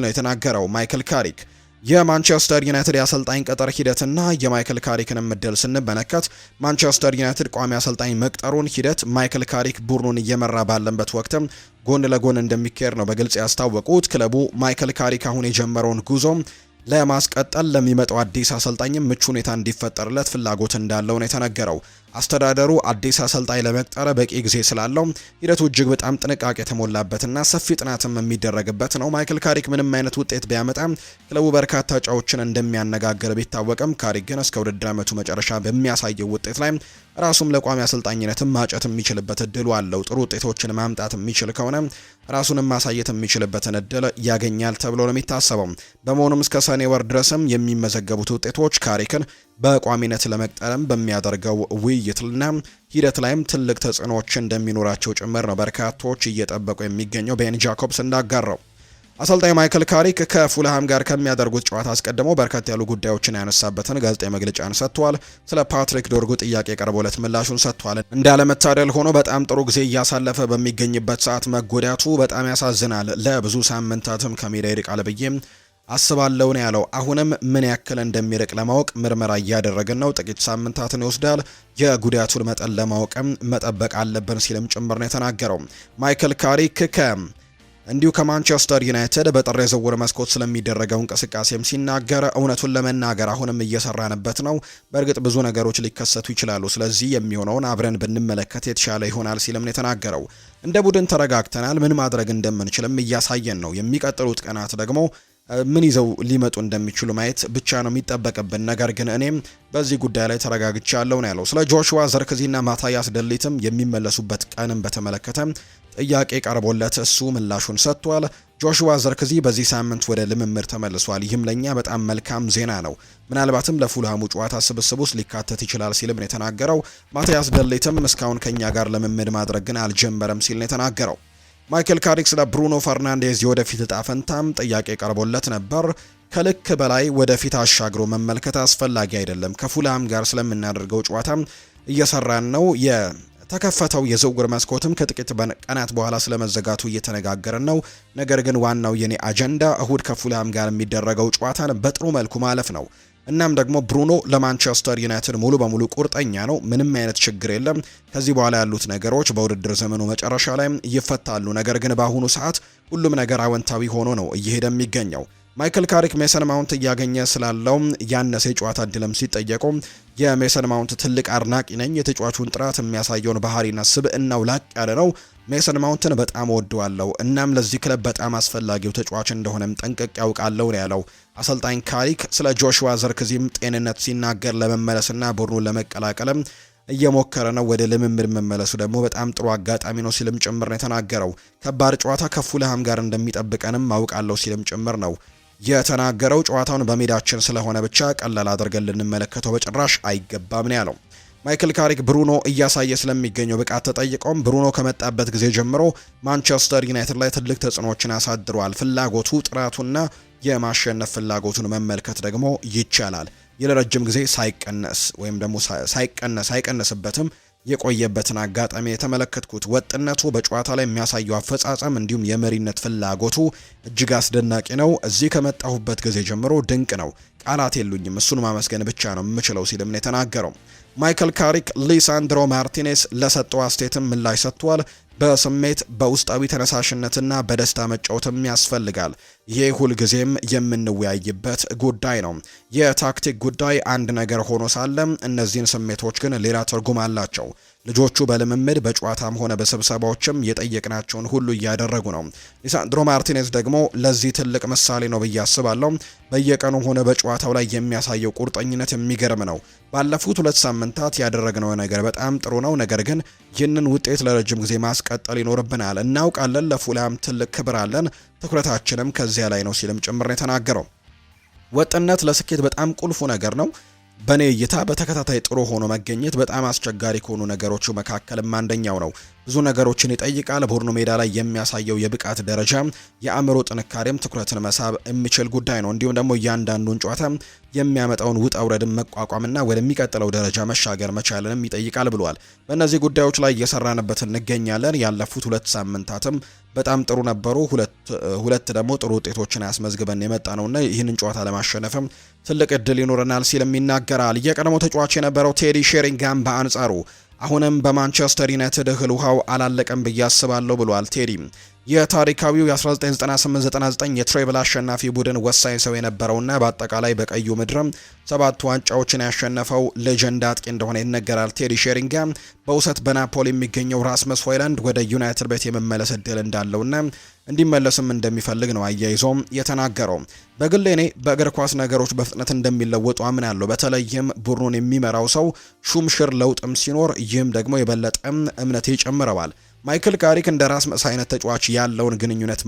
ነው ማይክል ካሪክ። የማንቸስተር ዩናይትድ የአሰልጣኝ ቅጥር ሂደትና የማይክል ካሪክን እድል ስንመለከት ማንቸስተር ዩናይትድ ቋሚ አሰልጣኝ መቅጠሩን ሂደት ማይክል ካሪክ ቡድኑን እየመራ ባለበት ወቅትም ጎን ለጎን እንደሚካሄድ ነው በግልጽ ያስታወቁት። ክለቡ ማይክል ካሪክ አሁን የጀመረውን ጉዞ ለማስቀጠል ለሚመጣው አዲስ አሰልጣኝም ምቹ ሁኔታ እንዲፈጠርለት ፍላጎት እንዳለው ነው የተነገረው። አስተዳደሩ አዲስ አሰልጣኝ ለመቅጠር በቂ ጊዜ ስላለው ሂደቱ እጅግ በጣም ጥንቃቄ የተሞላበትና ሰፊ ጥናትም የሚደረግበት ነው። ማይክል ካሪክ ምንም አይነት ውጤት ቢያመጣም ክለቡ በርካታ ጨዋታዎችን እንደሚያነጋግር ቢታወቅም ካሪክ ግን እስከ ውድድር ዓመቱ መጨረሻ በሚያሳየው ውጤት ላይ ራሱም ለቋሚ አሰልጣኝነትም ማጨት የሚችልበት እድሉ አለው። ጥሩ ውጤቶችን ማምጣት የሚችል ከሆነ ራሱንም ማሳየት የሚችልበትን እድል ያገኛል ተብሎ ነው የሚታሰበው። በመሆኑም እስከ ሰኔ ወር ድረስም የሚመዘገቡት ውጤቶች ካሪክን በቋሚነት ለመቅጠርም በሚያደርገው ውይይትና ሂደት ላይም ትልቅ ተጽዕኖዎች እንደሚኖራቸው ጭምር ነው በርካቶች እየጠበቁ የሚገኘው። ቤን ጃኮብስ እንዳጋራው አሰልጣኝ ማይክል ካሪክ ከፉልሃም ጋር ከሚያደርጉት ጨዋታ አስቀድሞ በርከት ያሉ ጉዳዮችን ያነሳበትን ጋዜጣዊ መግለጫን ሰጥቷል። ስለ ፓትሪክ ዶርጉ ጥያቄ ቀርቦለት ምላሹን ሰጥቷል። እንዳለመታደል ሆኖ በጣም ጥሩ ጊዜ እያሳለፈ በሚገኝበት ሰዓት መጎዳቱ በጣም ያሳዝናል። ለብዙ ሳምንታትም ከሜዳ ይርቃል ብዬ አስባለሁ ነው ያለው። አሁንም ምን ያክል እንደሚርቅ ለማወቅ ምርመራ እያደረግን ነው። ጥቂት ሳምንታትን ይወስዳል። የጉዳቱን መጠን ለማወቅም መጠበቅ አለብን ሲልም ጭምር ነው የተናገረው። ማይክል ካሪክ እንዲሁ ከማንቸስተር ዩናይትድ በጥር የዝውውር መስኮት ስለሚደረገው እንቅስቃሴም ሲናገር እውነቱን ለመናገር አሁንም እየሰራንበት ነው። በእርግጥ ብዙ ነገሮች ሊከሰቱ ይችላሉ። ስለዚህ የሚሆነውን አብረን ብንመለከት የተሻለ ይሆናል ሲልም ነው የተናገረው። እንደ ቡድን ተረጋግተናል። ምን ማድረግ እንደምንችልም እያሳየን ነው። የሚቀጥሉት ቀናት ደግሞ ምን ይዘው ሊመጡ እንደሚችሉ ማየት ብቻ ነው የሚጠበቅብን። ነገር ግን እኔም በዚህ ጉዳይ ላይ ተረጋግቻለሁ ነው ያለው። ስለ ጆሹዋ ዘርክዚና ማታያስ ደሊትም የሚመለሱበት ቀንም በተመለከተ ጥያቄ ቀርቦለት እሱ ምላሹን ሰጥቷል። ጆሹዋ ዘርክዚ በዚህ ሳምንት ወደ ልምምድ ተመልሷል። ይህም ለኛ በጣም መልካም ዜና ነው። ምናልባትም ለፉልሃሙ ጨዋታ ስብስብ ውስጥ ሊካተት ይችላል ሲልም ነው የተናገረው። ማታያስ ደሊትም እስካሁን ከኛ ጋር ልምምድ ማድረግ ግን አልጀመረም ሲል ነው የተናገረው። ማይክል ካሪክ ስለ ብሩኖ ፈርናንዴዝ የወደፊት እጣ ፈንታም ጥያቄ ቀርቦለት ነበር። ከልክ በላይ ወደፊት አሻግሮ መመልከት አስፈላጊ አይደለም። ከፉልሃም ጋር ስለምናደርገው ጨዋታ እየሰራን ነው። የተከፈተው የዝውውር መስኮትም ከጥቂት ቀናት በኋላ ስለመዘጋቱ እየተነጋገርን ነው። ነገር ግን ዋናው የኔ አጀንዳ እሁድ ከፉልሃም ጋር የሚደረገው ጨዋታን በጥሩ መልኩ ማለፍ ነው። እናም ደግሞ ብሩኖ ለማንቸስተር ዩናይትድ ሙሉ በሙሉ ቁርጠኛ ነው። ምንም አይነት ችግር የለም። ከዚህ በኋላ ያሉት ነገሮች በውድድር ዘመኑ መጨረሻ ላይ ይፈታሉ። ነገር ግን በአሁኑ ሰዓት ሁሉም ነገር አወንታዊ ሆኖ ነው እየሄደ የሚገኘው። ማይክል ካሪክ ሜሰን ማውንት እያገኘ ስላለው ያነሰ የጨዋታ እድልም ሲጠየቁ የሜሰን ማውንት ትልቅ አድናቂ ነኝ። የተጫዋቹን ጥራት የሚያሳየውን ባህሪና ስብዕናው ላቅ ያለ ነው። ሜሰን ማውንትን በጣም ወደዋለሁ። እናም ለዚህ ክለብ በጣም አስፈላጊው ተጫዋች እንደሆነም ጠንቅቅ ያውቃለሁ ነው ያለው። አሰልጣኝ ካሪክ ስለ ጆሹዋ ዘርክዚም ጤንነት ሲናገር ለመመለስና ቡድኑን ለመቀላቀልም እየሞከረ ነው። ወደ ልምምድ መመለሱ ደግሞ በጣም ጥሩ አጋጣሚ ነው ሲልም ጭምር ነው የተናገረው። ከባድ ጨዋታ ከፉልሃም ጋር እንደሚጠብቀንም አውቃለሁ ሲልም ጭምር ነው የተናገረው። ጨዋታውን በሜዳችን ስለሆነ ብቻ ቀላል አድርገን ልንመለከተው በጭራሽ አይገባም ነው ያለው። ማይክል ካሪክ ብሩኖ እያሳየ ስለሚገኘው ብቃት ተጠይቀውም ብሩኖ ከመጣበት ጊዜ ጀምሮ ማንቸስተር ዩናይትድ ላይ ትልቅ ተጽዕኖዎችን አሳድሯል። ፍላጎቱ፣ ጥራቱና የማሸነፍ ፍላጎቱን መመልከት ደግሞ ይቻላል። የረጅም ጊዜ ሳይቀነስ ወይም ደግሞ ሳይቀነስበትም የቆየበትን አጋጣሚ የተመለከትኩት ወጥነቱ፣ በጨዋታ ላይ የሚያሳየው አፈጻጸም እንዲሁም የመሪነት ፍላጎቱ እጅግ አስደናቂ ነው። እዚህ ከመጣሁበት ጊዜ ጀምሮ ድንቅ ነው። ቃላት የሉኝም። እሱን ማመስገን ብቻ ነው የምችለው ሲልም ነው የተናገረው። ማይክል ካሪክ ሊሳንድሮ ማርቲኔስ ለሰጠው አስተያየትም ምላሽ ሰጥቷል። በስሜት በውስጣዊ ተነሳሽነትና በደስታ መጫወትም ያስፈልጋል። ይሄ ሁልጊዜም የምንወያይበት ጉዳይ ነው። የታክቲክ ጉዳይ አንድ ነገር ሆኖ ሳለ እነዚህን ስሜቶች ግን ሌላ ትርጉም አላቸው። ልጆቹ በልምምድ በጨዋታም ሆነ በስብሰባዎችም የጠየቅናቸውን ሁሉ እያደረጉ ነው። ሊሳንድሮ ማርቲኔዝ ደግሞ ለዚህ ትልቅ ምሳሌ ነው ብዬ አስባለሁ። በየቀኑ ሆነ በጨዋታው ላይ የሚያሳየው ቁርጠኝነት የሚገርም ነው። ባለፉት 2 ሳምንታት ያደረግነው ነገር በጣም ጥሩ ነው። ነገር ግን ይህንን ውጤት ለረጅም ጊዜ ማስቀጠል ይኖርብናል። እናውቃለን፣ ለፉልሃም ትልቅ ክብር አለን። ትኩረታችንም ከዚያ ላይ ነው ሲልም ጭምር ነው የተናገረው። ወጥነት ለስኬት በጣም ቁልፉ ነገር ነው። በኔ እይታ በተከታታይ ጥሩ ሆኖ መገኘት በጣም አስቸጋሪ ከሆኑ ነገሮቹ መካከልም አንደኛው ነው። ብዙ ነገሮችን ይጠይቃል። ቡድኑ ሜዳ ላይ የሚያሳየው የብቃት ደረጃ፣ የአእምሮ ጥንካሬም ትኩረትን መሳብ የሚችል ጉዳይ ነው። እንዲሁም ደግሞ እያንዳንዱን ጨዋታ የሚያመጣውን ውጣ ውረድን መቋቋምና ወደሚቀጥለው ደረጃ መሻገር መቻልንም ይጠይቃል ብሏል። በእነዚህ ጉዳዮች ላይ እየሰራንበት እንገኛለን። ያለፉት 2 ሳምንታትም በጣም ጥሩ ነበሩ። ሁለት ደግሞ ጥሩ ውጤቶችን አስመዝግበን የመጣ ነውና ይህንን ጨዋታ ለማሸነፍም ትልቅ እድል ይኖረናል ሲልም ይናገራል። የቀድሞ ተጫዋች የነበረው ቴዲ ሼሪንጋም በአንጻሩ አሁንም በማንቸስተር ዩናይትድ እህል ውሃው አላለቀም ብዬ አስባለሁ ብሏል። ቴዲ የታሪካዊው የ1998-99 የትሬብል አሸናፊ ቡድን ወሳኝ ሰው የነበረውና በአጠቃላይ በቀዩ ምድርም 7 ዋንጫዎችን ያሸነፈው ሌጀንድ አጥቂ እንደሆነ ይነገራል። ቴዲ ሼሪንጋም በውሰት በናፖሊ የሚገኘው ራስመስ ሆይላንድ ወደ ዩናይትድ ቤት የመመለስ እድል እንዳለውና እንዲመለስም እንደሚፈልግ ነው አያይዞም የተናገረው። በግሌ እኔ በእግር ኳስ ነገሮች በፍጥነት እንደሚለወጡ አምናለሁ። በተለይም ቡድኑን የሚመራው ሰው ሹምሽር ለውጥም ሲኖር ይህም ደግሞ የበለጠ እምነት ይጨምረዋል። ማይክል ካሪክ እንደ ራስመስ አይነት ተጫዋች ያለውን ግንኙነት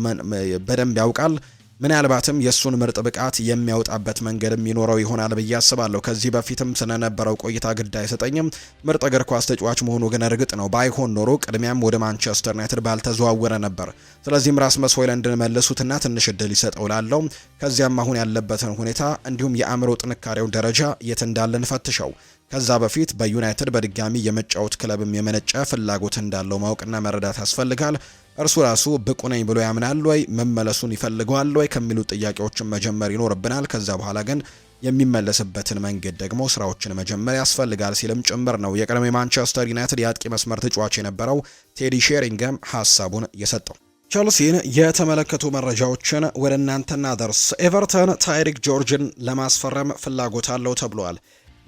በደንብ ያውቃል። ምናልባትም የእሱን ምርጥ ብቃት የሚያወጣበት መንገድም ይኖረው ይሆናል ብዬ አስባለሁ። ከዚህ በፊትም ስለነበረው ቆይታ ግድ አይሰጠኝም። ምርጥ እግር ኳስ ተጫዋች መሆኑ ግን እርግጥ ነው። ባይሆን ኖሮ ቅድሚያም ወደ ማንቸስተር ዩናይትድ ባልተዘዋወረ ነበር። ስለዚህም ራስመስ ሆይላንድን መልሱትና ትንሽ እድል ይሰጠው ላለው ከዚያም አሁን ያለበትን ሁኔታ እንዲሁም የአእምሮ ጥንካሬው ደረጃ የት እንዳለን ፈትሸው ከዛ በፊት በዩናይትድ በድጋሚ የመጫወት ክለብም የመነጨ ፍላጎት እንዳለው ማወቅና መረዳት ያስፈልጋል። እርሱ ራሱ ብቁ ነኝ ብሎ ያምናል ወይ? መመለሱን ይፈልገዋል ወይ? ከሚሉ ጥያቄዎችን መጀመር ይኖርብናል። ከዛ በኋላ ግን የሚመለስበትን መንገድ ደግሞ ስራዎችን መጀመር ያስፈልጋል ሲልም ጭምር ነው የቀድሞ ማንቸስተር ዩናይትድ የአጥቂ መስመር ተጫዋች የነበረው ቴዲ ሼሪንጋም ሀሳቡን የሰጠው። ቸልሲን የተመለከቱ መረጃዎችን ወደ እናንተ እናደርስ። ኤቨርተን ታይሪክ ጆርጅን ለማስፈረም ፍላጎት አለው ተብሏል።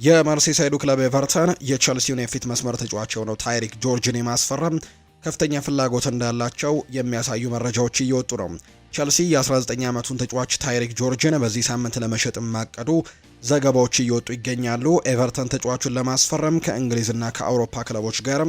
የመርሲሳይዱ ክለብ ኤቨርተን የቸልሲውን የፊት መስመር ተጫዋች የሆነው ታይሪክ ጆርጅን የማስፈረም ከፍተኛ ፍላጎት እንዳላቸው የሚያሳዩ መረጃዎች እየወጡ ነው። ቸልሲ የ19 ዓመቱን ተጫዋች ታይሪክ ጆርጅን በዚህ ሳምንት ለመሸጥ ማቀዱ ዘገባዎች እየወጡ ይገኛሉ። ኤቨርተን ተጫዋቹን ለማስፈረም ከእንግሊዝና ከአውሮፓ ክለቦች ጋር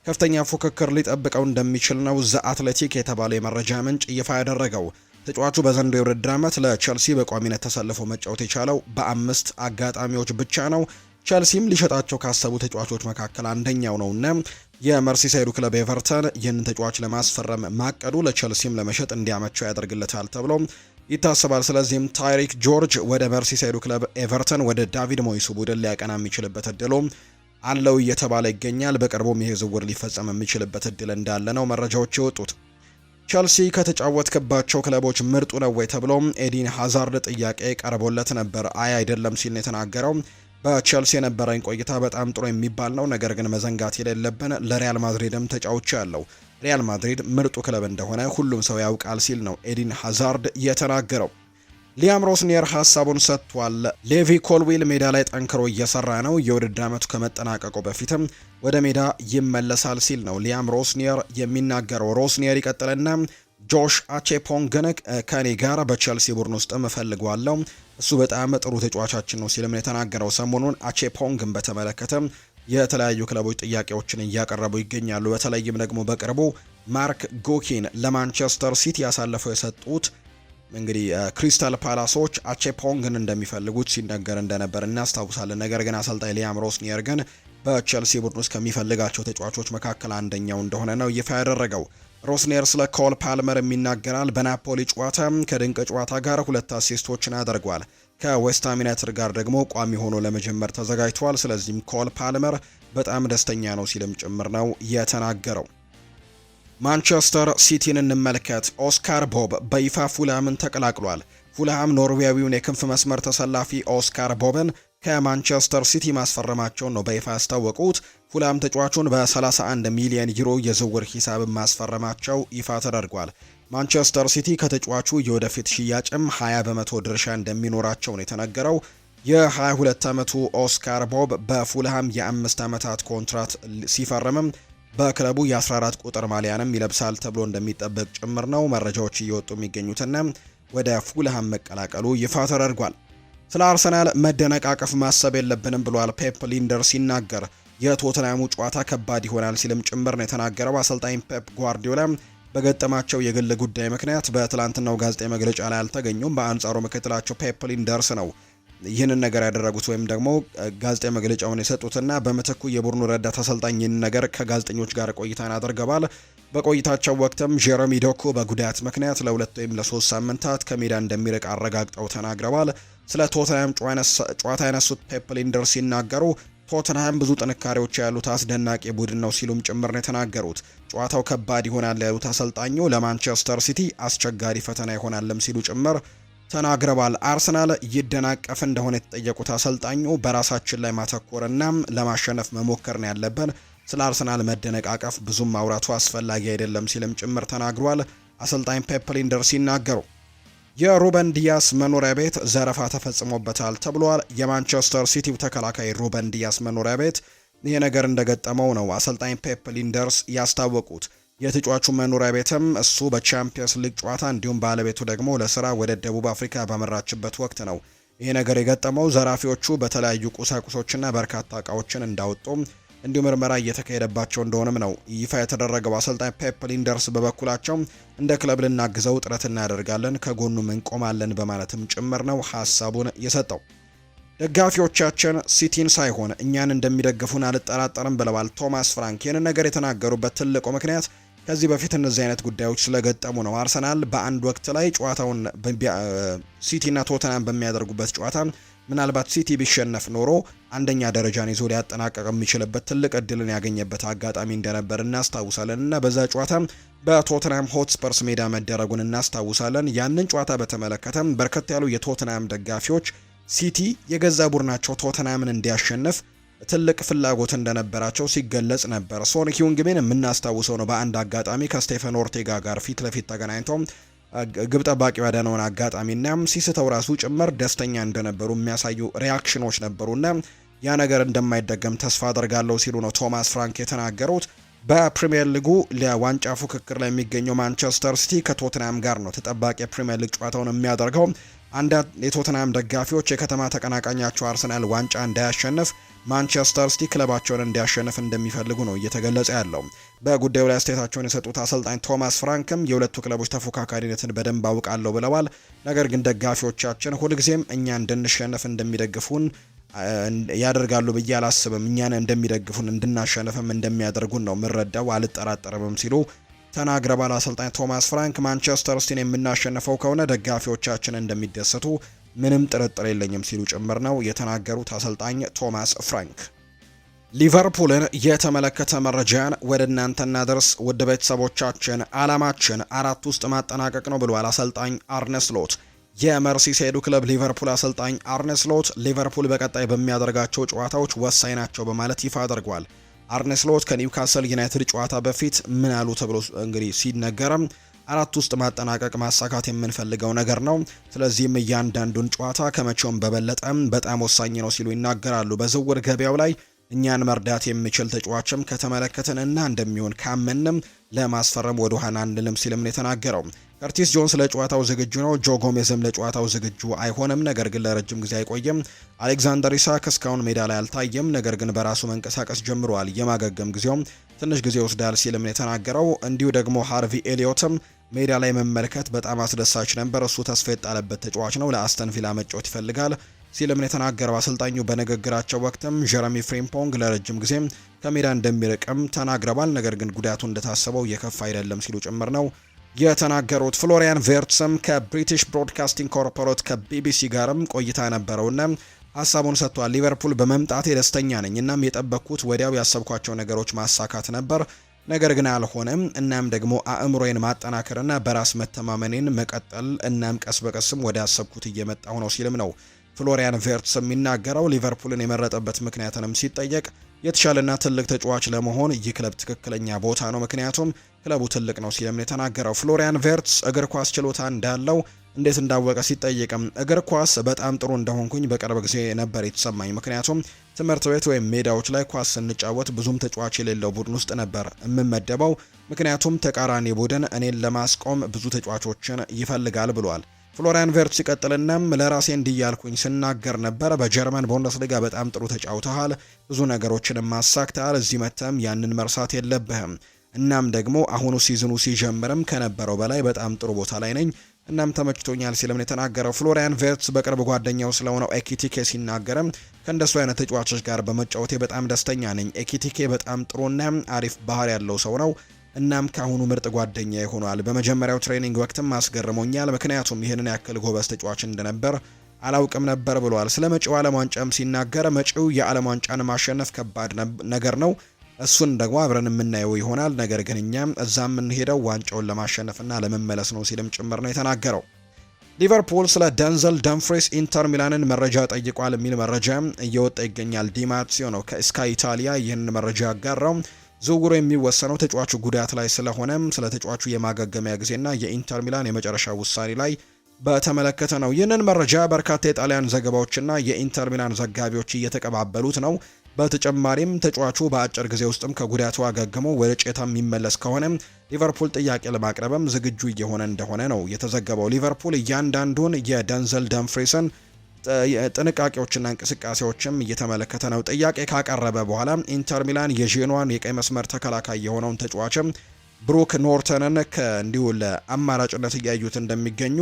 ከፍተኛ ፉክክር ሊጠብቀው እንደሚችል ነው ዘ አትሌቲክ የተባለ የመረጃ ምንጭ ይፋ ያደረገው። ተጫዋቹ በዘንድሮው የውድድር ዓመት ለቸልሲ በቋሚነት ተሰልፎ መጫወት የቻለው በ5 አጋጣሚዎች ብቻ ነው። ቸልሲም ሊሸጣቸው ካሰቡ ተጫዋቾች መካከል አንደኛው ነውና የመርሲሳይዱ ክለብ ኤቨርተን ይህንን ተጫዋች ለማስፈረም ማቀዱ ለቸልሲም ለመሸጥ እንዲያመቸው ያደርግለታል ተብሎ ይታሰባል። ስለዚህም ታይሪክ ጆርጅ ወደ መርሲሳይዱ ክለብ ኤቨርተን ወደ ዳቪድ ሞይሱ ቡድን ሊያቀና የሚችልበት እድሉ አለው እየተባለ ይገኛል። በቅርቡም ይሄ ዝውውር ሊፈጸም የሚችልበት እድል እንዳለ ነው መረጃዎች የወጡት። ቸልሲ ከተጫወተባቸው ክለቦች ምርጡ ነው ወይ ተብሎ ኤዲን ሃዛርድ ጥያቄ ቀርቦለት ነበር። አይደለም ሲል ነው የተናገረው። በቸልሲ የነበረኝ ቆይታ በጣም ጥሩ የሚባል ነው፣ ነገር ግን መዘንጋት የሌለብን ለሪያል ማድሪድም ተጫውቼ ያለው ሪያል ማድሪድ ምርጡ ክለብ እንደሆነ ሁሉም ሰው ያውቃል ሲል ነው ኤዲን ሃዛርድ የተናገረው። ሊያም ሮስኒየር ሀሳቡን ሰጥቷል። ሌቪ ኮልዊል ሜዳ ላይ ጠንክሮ እየሰራ ነው፣ የውድድር ዓመቱ ከመጠናቀቁ በፊትም ወደ ሜዳ ይመለሳል ሲል ነው ሊያም ሮስኒየር የሚናገረው። ሮስኒየር ይቀጥልና ጆሽ አቼፖንግን ከኔ ጋር በቸልሲ ቡድን ውስጥ እፈልገዋለሁ፣ እሱ በጣም ጥሩ ተጫዋቻችን ነው ሲልም ነው የተናገረው። ሰሞኑን አቼፖንግን በተመለከተ የተለያዩ ክለቦች ጥያቄዎችን እያቀረቡ ይገኛሉ። በተለይም ደግሞ በቅርቡ ማርክ ጎኪን ለማንቸስተር ሲቲ ያሳለፈው የሰጡት እንግዲህ ክሪስታል ፓላሶች አቼፖንግን እንደሚፈልጉት ሲነገር እንደነበር እናስታውሳለን። ነገር ግን አሰልጣኝ ሊያም ሮስኒየር ግን በቸልሲ ቡድን ውስጥ ከሚፈልጋቸው ተጫዋቾች መካከል አንደኛው እንደሆነ ነው ይፋ ያደረገው። ሮስኒየር ስለ ኮል ፓልመር የሚናገራል። በናፖሊ ጨዋታ ከድንቅ ጨዋታ ጋር 2 አሲስቶችን አድርጓል። ከዌስትሃም ዩናይትድ ጋር ደግሞ ቋሚ ሆኖ ለመጀመር ተዘጋጅቷል። ስለዚህም ኮል ፓልመር በጣም ደስተኛ ነው ሲልም ጭምር ነው የተናገረው። ማንቸስተር ሲቲን እንመልከት። ኦስካር ቦብ በይፋ ፉልሃምን ተቀላቅሏል። ፉልሃም ኖርዌያዊውን የክንፍ መስመር ተሰላፊ ኦስካር ቦብን ከማንቸስተር ሲቲ ማስፈረማቸውን ነው በይፋ ያስታወቁት። ፉልሃም ተጫዋቹን በ31 ሚሊዮን ዩሮ የዝውውር ሂሳብ ማስፈረማቸው ይፋ ተደርጓል። ማንቸስተር ሲቲ ከተጫዋቹ የወደፊት ሽያጭም 20 በመቶ ድርሻ እንደሚኖራቸው ነው የተነገረው። የ22 ዓመቱ ኦስካር ቦብ በፉልሃም የ5 ዓመታት ኮንትራት ሲፈርምም በክለቡ የ14 ቁጥር ማሊያንም ይለብሳል ተብሎ እንደሚጠበቅ ጭምር ነው መረጃዎች እየወጡ የሚገኙትና ወደ ፉልሃም መቀላቀሉ ይፋ ተደርጓል። ስለ አርሰናል መደነቃቀፍ ማሰብ የለብንም ብሏል ፔፕ ሊንደር ሲናገር። የቶተናሙ ጨዋታ ከባድ ይሆናል ሲልም ጭምር ነው የተናገረው። አሰልጣኝ ፔፕ ጓርዲዮላ በገጠማቸው የግል ጉዳይ ምክንያት በትላንትናው ጋዜጣዊ መግለጫ ላይ አልተገኙም። በአንጻሩ ምክትላቸው ፔፕ ሊንደርስ ነው ይህንን ነገር ያደረጉት ወይም ደግሞ ጋዜጣዊ መግለጫውን የሰጡትና በምትኩ የቡድኑ ረዳት አሰልጣኝ ይህንን ነገር ከጋዜጠኞች ጋር ቆይታን አድርገዋል። በቆይታቸው ወቅትም ጀረሚ ዶኩ በጉዳት ምክንያት ለ2 ወይም ለ3 ሳምንታት ከሜዳ እንደሚርቅ አረጋግጠው ተናግረዋል። ስለ ቶተንሃም ጨዋታ ያነሱት ፔፕ ሊንደርስ ሲናገሩ ቶተንሃም ብዙ ጥንካሬዎች ያሉት አስደናቂ ቡድን ነው ሲሉም ጭምር ነው የተናገሩት። ጨዋታው ከባድ ይሆናል ያሉት አሰልጣኙ ለማንቸስተር ሲቲ አስቸጋሪ ፈተና ይሆናልም ሲሉ ጭምር ተናግረዋል። አርሰናል ይደናቀፍ እንደሆነ የተጠየቁት አሰልጣኙ በራሳችን ላይ ማተኮርና ለማሸነፍ መሞከር ነው ያለብን፣ ስለ አርሰናል መደነቃቀፍ ብዙም ማውራቱ አስፈላጊ አይደለም ሲልም ጭምር ተናግሯል። አሰልጣኝ ፔፕ ሊንደርስ ሲናገሩ የሩበን ዲያስ መኖሪያ ቤት ዘረፋ ተፈጽሞበታል ተብሏል። የማንቸስተር ሲቲው ተከላካይ ሩበን ዲያስ መኖሪያ ቤት ይህ ነገር እንደገጠመው ነው አሰልጣኝ ፔፕ ሊንደርስ ያስታወቁት። የተጫዋቹ መኖሪያ ቤትም እሱ በቻምፒየንስ ሊግ ጨዋታ እንዲሁም ባለቤቱ ደግሞ ለስራ ወደ ደቡብ አፍሪካ ባመራችበት ወቅት ነው ይህ ነገር የገጠመው። ዘራፊዎቹ በተለያዩ ቁሳቁሶችና በርካታ እቃዎችን እንዳወጡ እንዲሁ ምርመራ እየተካሄደባቸው እንደሆነም ነው ይፋ የተደረገው። አሰልጣኝ ፔፕ ሊንደርስ በበኩላቸው እንደ ክለብ ልናግዘው ጥረት እናደርጋለን፣ ከጎኑም እንቆማለን በማለትም ጭምር ነው ሀሳቡን የሰጠው። ደጋፊዎቻችን ሲቲን ሳይሆን እኛን እንደሚደግፉን አልጠራጠርም ብለዋል ቶማስ ፍራንክ። ይህንን ነገር የተናገሩበት ትልቁ ምክንያት ከዚህ በፊት እነዚህ አይነት ጉዳዮች ስለገጠሙ ነው። አርሰናል በአንድ ወቅት ላይ ጨዋታውን ሲቲና ቶተናም በሚያደርጉበት ጨዋታ ምናልባት ሲቲ ቢሸነፍ ኖሮ አንደኛ ደረጃን ይዞ ሊያጠናቀቅ የሚችልበት ትልቅ እድልን ያገኘበት አጋጣሚ እንደነበር እናስታውሳለን እና በዛ ጨዋታ በቶተናም ሆትስፐርስ ሜዳ መደረጉን እናስታውሳለን። ያንን ጨዋታ በተመለከተ በርከት ያሉ የቶተናም ደጋፊዎች ሲቲ የገዛ ቡድናቸው ቶተናምን እንዲያሸንፍ ትልቅ ፍላጎት እንደነበራቸው ሲገለጽ ነበር። ሶን ሂዩንግሚን የምናስታውሰው ነው። በአንድ አጋጣሚ ከስቴፈን ኦርቴጋ ጋር ፊት ለፊት ተገናኝተው ግብ ጠባቂው ያዳነውን አጋጣሚና ሲስተው ራሱ ጭምር ደስተኛ እንደነበሩ የሚያሳዩ ሪያክሽኖች ነበሩና ያ ነገር እንደማይደገም ተስፋ አደርጋለሁ ሲሉ ነው ቶማስ ፍራንክ የተናገሩት። በፕሪሚየር ሊጉ ለዋንጫ ፉክክር ላይ የሚገኘው ማንቸስተር ሲቲ ከቶትናም ጋር ነው ተጠባቂ የፕሪሚየር ሊግ ጨዋታውን የሚያደርገው። አንዳንድ የቶትናም ደጋፊዎች የከተማ ተቀናቃኛቸው አርሰናል ዋንጫ እንዳያሸንፍ ማንቸስተር ሲቲ ክለባቸውን እንዲያሸንፍ እንደሚፈልጉ ነው እየተገለጸ ያለው። በጉዳዩ ላይ አስተያየታቸውን የሰጡት አሰልጣኝ ቶማስ ፍራንክም የሁለቱ ክለቦች ተፎካካሪነትን በደንብ አውቃለሁ ብለዋል። ነገር ግን ደጋፊዎቻችን ሁልጊዜም እኛ እንድንሸነፍ እንደሚደግፉን ያደርጋሉ ብዬ አላስብም። እኛን እንደሚደግፉን እንድናሸንፍም እንደሚያደርጉን ነው ምረዳው፣ አልጠራጠርም ሲሉ ተናግረዋል። አሰልጣኝ ቶማስ ፍራንክ ማንቸስተር ሲቲን የምናሸንፈው ከሆነ ደጋፊዎቻችን እንደሚደሰቱ ምንም ጥርጥር የለኝም ሲሉ ጭምር ነው የተናገሩት አሰልጣኝ ቶማስ ፍራንክ። ሊቨርፑልን የተመለከተ መረጃን ወደ እናንተ እናደርስ ውድ ቤተሰቦቻችን። አላማችን 4 ውስጥ ማጠናቀቅ ነው ብሏል አሰልጣኝ አርነ ስሎት። የመርሲሳይዱ ክለብ ሊቨርፑል አሰልጣኝ አርነ ስሎት ሊቨርፑል በቀጣይ በሚያደርጋቸው ጨዋታዎች ወሳኝ ናቸው በማለት ይፋ አድርጓል። አርነ ስሎት ከኒውካስል ዩናይትድ ጨዋታ በፊት ምን አሉ ተብሎ እንግዲህ ሲነገርም 4 ውስጥ ማጠናቀቅ ማሳካት የምንፈልገው ነገር ነው። ስለዚህም እያንዳንዱን ጨዋታ ከመቼውም በበለጠ በጣም ወሳኝ ነው ሲሉ ይናገራሉ። በዝውውር ገበያው ላይ እኛን መርዳት የሚችል ተጫዋችም ከተመለከትንና እንደሚሆን ካመንም ለማስፈረም ወደ ኋላ አንልም ሲልም ነው የተናገረው። ከርቲስ ጆንስ ለጨዋታው ዝግጁ ነው። ጆ ጎሜዝም ለጨዋታው ዝግጁ አይሆንም፣ ነገር ግን ለረጅም ጊዜ አይቆይም። አሌክዛንደር ኢሳክ እስካሁን ሜዳ ላይ አልታየም፣ ነገር ግን በራሱ መንቀሳቀስ ጀምሯል። የማገገም ጊዜውም ትንሽ ጊዜ ወስዳል ሲልም ነው የተናገረው። እንዲሁ ደግሞ ሃርቪ ኤሊዮትም ሜዳ ላይ መመልከት በጣም አስደሳች ነበር። እሱ ተስፋ የጣለበት ተጫዋች ነው። ለአስተን ቪላ መጫወት ይፈልጋል ሲልም ነው የተናገረው። አሰልጣኙ በንግግራቸው ወቅትም ጀረሚ ፍሪምፖንግ ለረጅም ጊዜ ከሜዳ እንደሚርቅም ተናግረዋል። ነገር ግን ጉዳቱ እንደታሰበው የከፋ አይደለም ሲሉ ጭምር ነው የተናገሩት። ፍሎሪያን ቬርትስም ከብሪቲሽ ብሮድካስቲንግ ኮርፖሬት ከቢቢሲ ጋርም ቆይታ ነበረውና ሀሳቡን ሰጥቷል። ሊቨርፑል በመምጣቴ ደስተኛ ነኝ። እናም የጠበቅኩት ወዲያው ያሰብኳቸው ነገሮች ማሳካት ነበር፣ ነገር ግን አልሆነም። እናም ደግሞ አእምሮዬን ማጠናከርና በራስ መተማመኔን መቀጠል እናም ቀስ በቀስም ወደ ያሰብኩት እየመጣሁ ነው ሲልም ነው ፍሎሪያን ቬርትስ የሚናገረው። ሊቨርፑልን የመረጠበት ምክንያትንም ሲጠየቅ የተሻለና ትልቅ ተጫዋች ለመሆን ይህ ክለብ ትክክለኛ ቦታ ነው፣ ምክንያቱም ክለቡ ትልቅ ነው ሲልም የተናገረው። ፍሎሪያን ቬርትስ እግር ኳስ ችሎታ እንዳለው እንዴት እንዳወቀ ሲጠየቅም እግር ኳስ በጣም ጥሩ እንደሆንኩኝ በቅርብ ጊዜ ነበር የተሰማኝ፣ ምክንያቱም ትምህርት ቤት ወይም ሜዳዎች ላይ ኳስ ስንጫወት ብዙም ተጫዋች የሌለው ቡድን ውስጥ ነበር የምመደበው፣ ምክንያቱም ተቃራኒ ቡድን እኔን ለማስቆም ብዙ ተጫዋቾችን ይፈልጋል ብሏል። ፍሎሪያን ቬርትስ ሲቀጥልናም ለራሴ እንዲህ ያልኩኝ ስናገር ነበር፣ በጀርመን ቡንደስሊጋ በጣም ጥሩ ተጫውተሃል፣ ብዙ ነገሮችን ማሳክተሃል፣ እዚህ መተም ያንን መርሳት የለብህም። እናም ደግሞ አሁኑ ሲዝኑ ሲጀምርም ከነበረው በላይ በጣም ጥሩ ቦታ ላይ ነኝ፣ እናም ተመችቶኛል ሲልም የተናገረው። ፍሎሪያን ቬርትስ በቅርብ ጓደኛው ስለሆነው ኤኪቲኬ ሲናገርም ከእንደሱ አይነት ተጫዋቾች ጋር በመጫወቴ በጣም ደስተኛ ነኝ። ኤኪቲኬ በጣም ጥሩና አሪፍ ባህሪ ያለው ሰው ነው። እናም ካሁኑ ምርጥ ጓደኛ ይሆናል። በመጀመሪያው ትሬኒንግ ወቅትም አስገርሞኛል፣ ምክንያቱም ይህንን ያክል ጎበዝ ተጫዋች እንደነበር አላውቅም ነበር ብሏል። ስለ መጪው ዓለም ዋንጫም ሲናገር መጪው የዓለም ዋንጫን ማሸነፍ ከባድ ነገር ነው፣ እሱን ደግሞ አብረን የምናየው ይሆናል፣ ነገር ግን እኛም እዛ የምንሄደው ዋንጫውን ለማሸነፍና ለመመለስ ነው ሲልም ጭምር ነው የተናገረው። ሊቨርፑል ስለ ደንዘል ደምፍሪስ ኢንተር ሚላንን መረጃ ጠይቋል የሚል መረጃ እየወጣ ይገኛል። ዲማርሲዮ ነው ከስካይ ኢታሊያ ይህንን መረጃ ያጋራው። ዝውውሩ የሚወሰነው ተጫዋቹ ጉዳት ላይ ስለሆነም ስለ ተጫዋቹ የማገገሚያ ጊዜና የኢንተር ሚላን የመጨረሻ ውሳኔ ላይ በተመለከተ ነው። ይህንን መረጃ በርካታ የጣሊያን ዘገባዎችና የኢንተር ሚላን ዘጋቢዎች እየተቀባበሉት ነው። በተጨማሪም ተጫዋቹ በአጭር ጊዜ ውስጥም ከጉዳቱ አገግሞ ወደ ጨዋታ የሚመለስ ከሆነ ሊቨርፑል ጥያቄ ለማቅረብም ዝግጁ እየሆነ እንደሆነ ነው የተዘገበው። ሊቨርፑል እያንዳንዱን የደንዘል ደምፍሪስን ጥንቃቄዎችና እንቅስቃሴዎችም እየተመለከተ ነው። ጥያቄ ካቀረበ በኋላ ኢንተር ሚላን የጄኖዋን የቀይ መስመር ተከላካይ የሆነውን ተጫዋችም ብሩክ ኖርተንን እንዲሁ ለአማራጭነት እያዩት እንደሚገኙ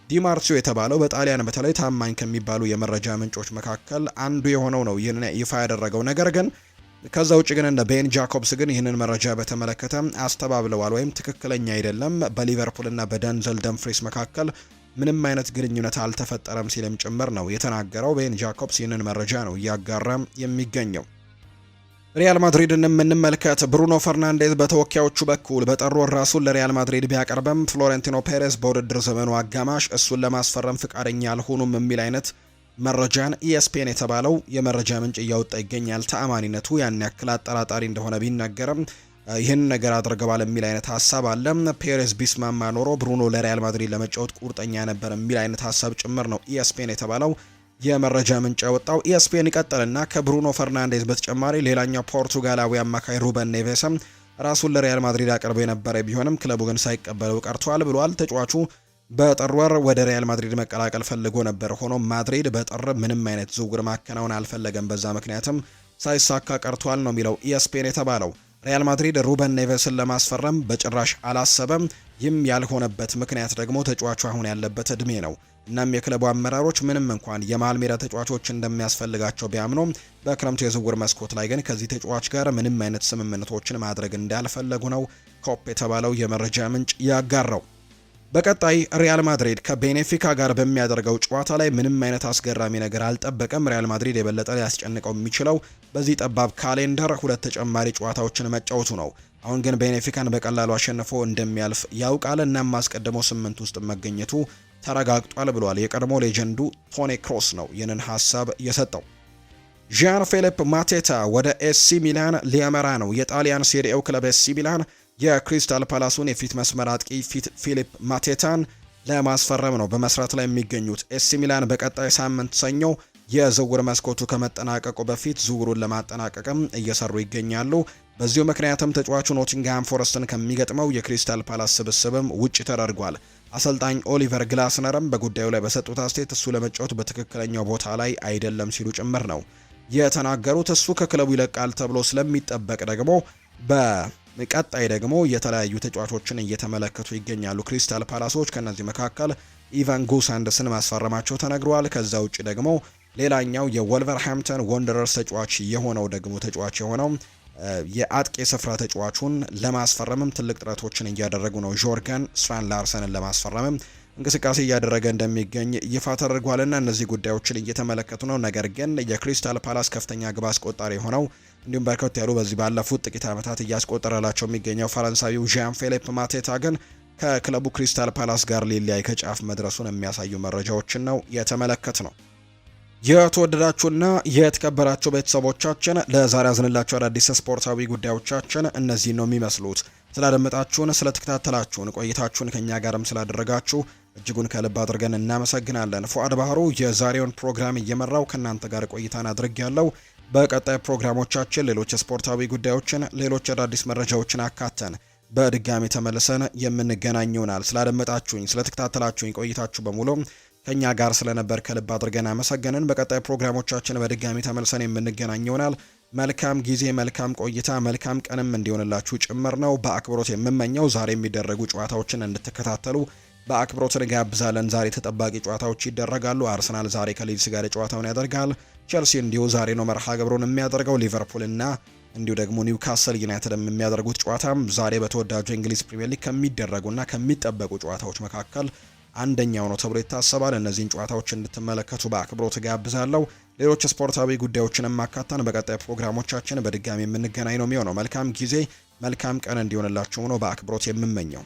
ዲማርሲዮ የተባለው በጣሊያን በተለይ ታማኝ ከሚባሉ የመረጃ ምንጮች መካከል አንዱ የሆነው ነው ይህንን ይፋ ያደረገው። ነገር ግን ከዛ ውጭ ግን እንደ ቤን ጃኮብስ ግን ይህንን መረጃ በተመለከተ አስተባብለዋል ወይም ትክክለኛ አይደለም፣ በሊቨርፑልና በደንዘል ደምፍሪስ መካከል ምንም አይነት ግንኙነት አልተፈጠረም ሲልም ጭምር ነው የተናገረው። ቤን ጃኮብስ ይህንን መረጃ ነው እያጋራም የሚገኘው። ሪያል ማድሪድን የምንመልከት ብሩኖ ፈርናንዴዝ በተወካዮቹ በኩል በጥር ወር ራሱን ለሪያል ማድሪድ ቢያቀርበም ፍሎሬንቲኖ ፔሬዝ በውድድር ዘመኑ አጋማሽ እሱን ለማስፈረም ፍቃደኛ አልሆኑም የሚል አይነት መረጃን ኢኤስፒኤን የተባለው የመረጃ ምንጭ እያወጣ ይገኛል። ተአማኒነቱ ያን ያክል አጠራጣሪ እንደሆነ ቢነገርም ይህን ነገር አድርገዋል የሚል አይነት ሀሳብ አለ። ፔሬዝ ቢስማማ ኖሮ ብሩኖ ለሪያል ማድሪድ ለመጫወት ቁርጠኛ ነበር የሚል አይነት ሀሳብ ጭምር ነው ኢኤስፒኤን የተባለው የመረጃ ምንጭ ያወጣው። ኢኤስፒኤን ይቀጥልና ከብሩኖ ፈርናንዴዝ በተጨማሪ ሌላኛው ፖርቱጋላዊ አማካይ ሩበን ኔቬስም ራሱን ለሪያል ማድሪድ አቅርቦ የነበረ ቢሆንም ክለቡ ግን ሳይቀበለው ቀርቷል ብሏል። ተጫዋቹ በጥር ወር ወደ ሪያል ማድሪድ መቀላቀል ፈልጎ ነበር። ሆኖም ማድሪድ በጥር ምንም አይነት ዝውውር ማከናወን አልፈለገም። በዛ ምክንያትም ሳይሳካ ቀርቷል ነው የሚለው ኢኤስፒኤን የተባለው። ሪያል ማድሪድ ሩበን ኔቬስን ለማስፈረም በጭራሽ አላሰበም። ይህም ያልሆነበት ምክንያት ደግሞ ተጫዋቹ አሁን ያለበት እድሜ ነው። እናም የክለቡ አመራሮች ምንም እንኳን የመሃል ሜዳ ተጫዋቾች እንደሚያስፈልጋቸው ቢያምኑም በክረምቱ የዝውውር መስኮት ላይ ግን ከዚህ ተጫዋች ጋር ምንም አይነት ስምምነቶችን ማድረግ እንዳልፈለጉ ነው ኮፕ የተባለው የመረጃ ምንጭ ያጋራው። በቀጣይ ሪያል ማድሪድ ከቤኔፊካ ጋር በሚያደርገው ጨዋታ ላይ ምንም አይነት አስገራሚ ነገር አልጠበቀም። ሪያል ማድሪድ የበለጠ ሊያስጨንቀው የሚችለው በዚህ ጠባብ ካሌንደር 2 ተጨማሪ ጨዋታዎችን መጫወቱ ነው። አሁን ግን ቤኔፊካን በቀላሉ አሸንፎ እንደሚያልፍ ያውቃል። እናም አስቀድሞ 8 ውስጥ መገኘቱ ተረጋግጧል ብሏል። የቀድሞ ሌጀንዱ ቶኒ ክሮስ ነው ይህንን ሀሳብ የሰጠው። ዣን ፊሊፕ ማቴታ ወደ ኤሲ ሚላን ሊያመራ ነው። የጣሊያን ሴሪኤው ክለብ ኤሲ ሚላን የክሪስታል ፓላሱን የፊት መስመር አጥቂ ፊሊፕ ማቴታን ለማስፈረም ነው በመስራት ላይ የሚገኙት። ኤሲ ሚላን በቀጣይ ሳምንት ሰኞ የዝውውር መስኮቱ ከመጠናቀቁ በፊት ዝውውሩን ለማጠናቀቅም እየሰሩ ይገኛሉ። በዚሁ ምክንያትም ተጫዋቹ ኖቲንግሃም ፎረስትን ከሚገጥመው የክሪስታል ፓላስ ስብስብም ውጭ ተደርጓል። አሰልጣኝ ኦሊቨር ግላስነርም በጉዳዩ ላይ በሰጡት አስተያየት እሱ ለመጫወት በትክክለኛው ቦታ ላይ አይደለም ሲሉ ጭምር ነው የተናገሩት። እሱ ከክለቡ ይለቃል ተብሎ ስለሚጠበቅ ደግሞ በቀጣይ ደግሞ የተለያዩ ተጫዋቾችን እየተመለከቱ ይገኛሉ ክሪስታል ፓላሶች። ከነዚህ መካከል ኢቫን ጉሳንድስን ማስፈረማቸው ተነግሯል። ከዛ ውጭ ደግሞ ሌላኛው የወልቨርሃምፕተን ወንደረርስ ተጫዋች የሆነው የአጥቂ ስፍራ ተጫዋቹን ለማስፈረምም ትልቅ ጥረቶችን እያደረጉ ነው። ጆርገን ስቫን ላርሰንን ለማስፈረምም እንቅስቃሴ እያደረገ እንደሚገኝ ይፋ ተደርጓልና እነዚህ ጉዳዮችን እየተመለከቱ ነው። ነገር ግን የክሪስታል ፓላስ ከፍተኛ ግብ አስቆጣሪ የሆነው እንዲሁም በርከት ያሉ በዚህ ባለፉት ጥቂት ዓመታት እያስቆጠረላቸው የሚገኘው ፈረንሳዊው ዣን ፊሊፕ ማቴታ ግን ከክለቡ ክሪስታል ፓላስ ጋር ሊለያይ ከጫፍ መድረሱን የሚያሳዩ መረጃዎችን ነው የተመለከት ነው። የተወደዳችሁና የተከበራችሁ ቤተሰቦቻችን ለዛሬ ያዝንላችሁ አዳዲስ ስፖርታዊ ጉዳዮቻችን እነዚህ ነው የሚመስሉት። ስላደመጣችሁን፣ ስለተከታተላችሁን፣ ቆይታችሁን ከኛ ጋርም ስላደረጋችሁ እጅጉን ከልብ አድርገን እናመሰግናለን። ፉአድ ባህሩ የዛሬውን ፕሮግራም እየመራው ከእናንተ ጋር ቆይታን አድርጌያለሁ። በቀጣይ ፕሮግራሞቻችን ሌሎች ስፖርታዊ ጉዳዮችን፣ ሌሎች አዳዲስ መረጃዎችን አካተን በድጋሚ ተመልሰን የምንገናኝ ይሆናል። ስላደመጣችሁኝ፣ ስለተከታተላችሁኝ ቆይታችሁ በሙሉ ከኛ ጋር ስለነበር ከልብ አድርገን አመሰገንን። በቀጣይ ፕሮግራሞቻችን በድጋሚ ተመልሰን የምንገናኝ ይሆናል። መልካም ጊዜ፣ መልካም ቆይታ፣ መልካም ቀንም እንዲሆንላችሁ ጭምር ነው በአክብሮት የምመኘው። ዛሬ የሚደረጉ ጨዋታዎችን እንድትከታተሉ በአክብሮት እንጋብዛለን። ዛሬ ተጠባቂ ጨዋታዎች ይደረጋሉ። አርሰናል ዛሬ ከሊድስ ጋር ጨዋታውን ያደርጋል። ቼልሲ እንዲሁ ዛሬ ነው መርሃ ግብሩን የሚያደርገው። ሊቨርፑልና እንዲሁ ደግሞ ኒውካስል ዩናይትድም የሚያደርጉት ጨዋታም ዛሬ በተወዳጁ እንግሊዝ ፕሪሚየር ሊግ ከሚደረጉና ከሚጠበቁ ጨዋታዎች መካከል አንደኛው ነው ተብሎ ይታሰባል። እነዚህን ጨዋታዎች እንድትመለከቱ በአክብሮት ጋብዛለሁ። ሌሎች ስፖርታዊ ጉዳዮችንም ማካተን በቀጣይ ፕሮግራሞቻችን በድጋሚ የምንገናኝ ነው የሚሆነው። መልካም ጊዜ፣ መልካም ቀን እንዲሆንላችሁ ነው በአክብሮት የምመኘው።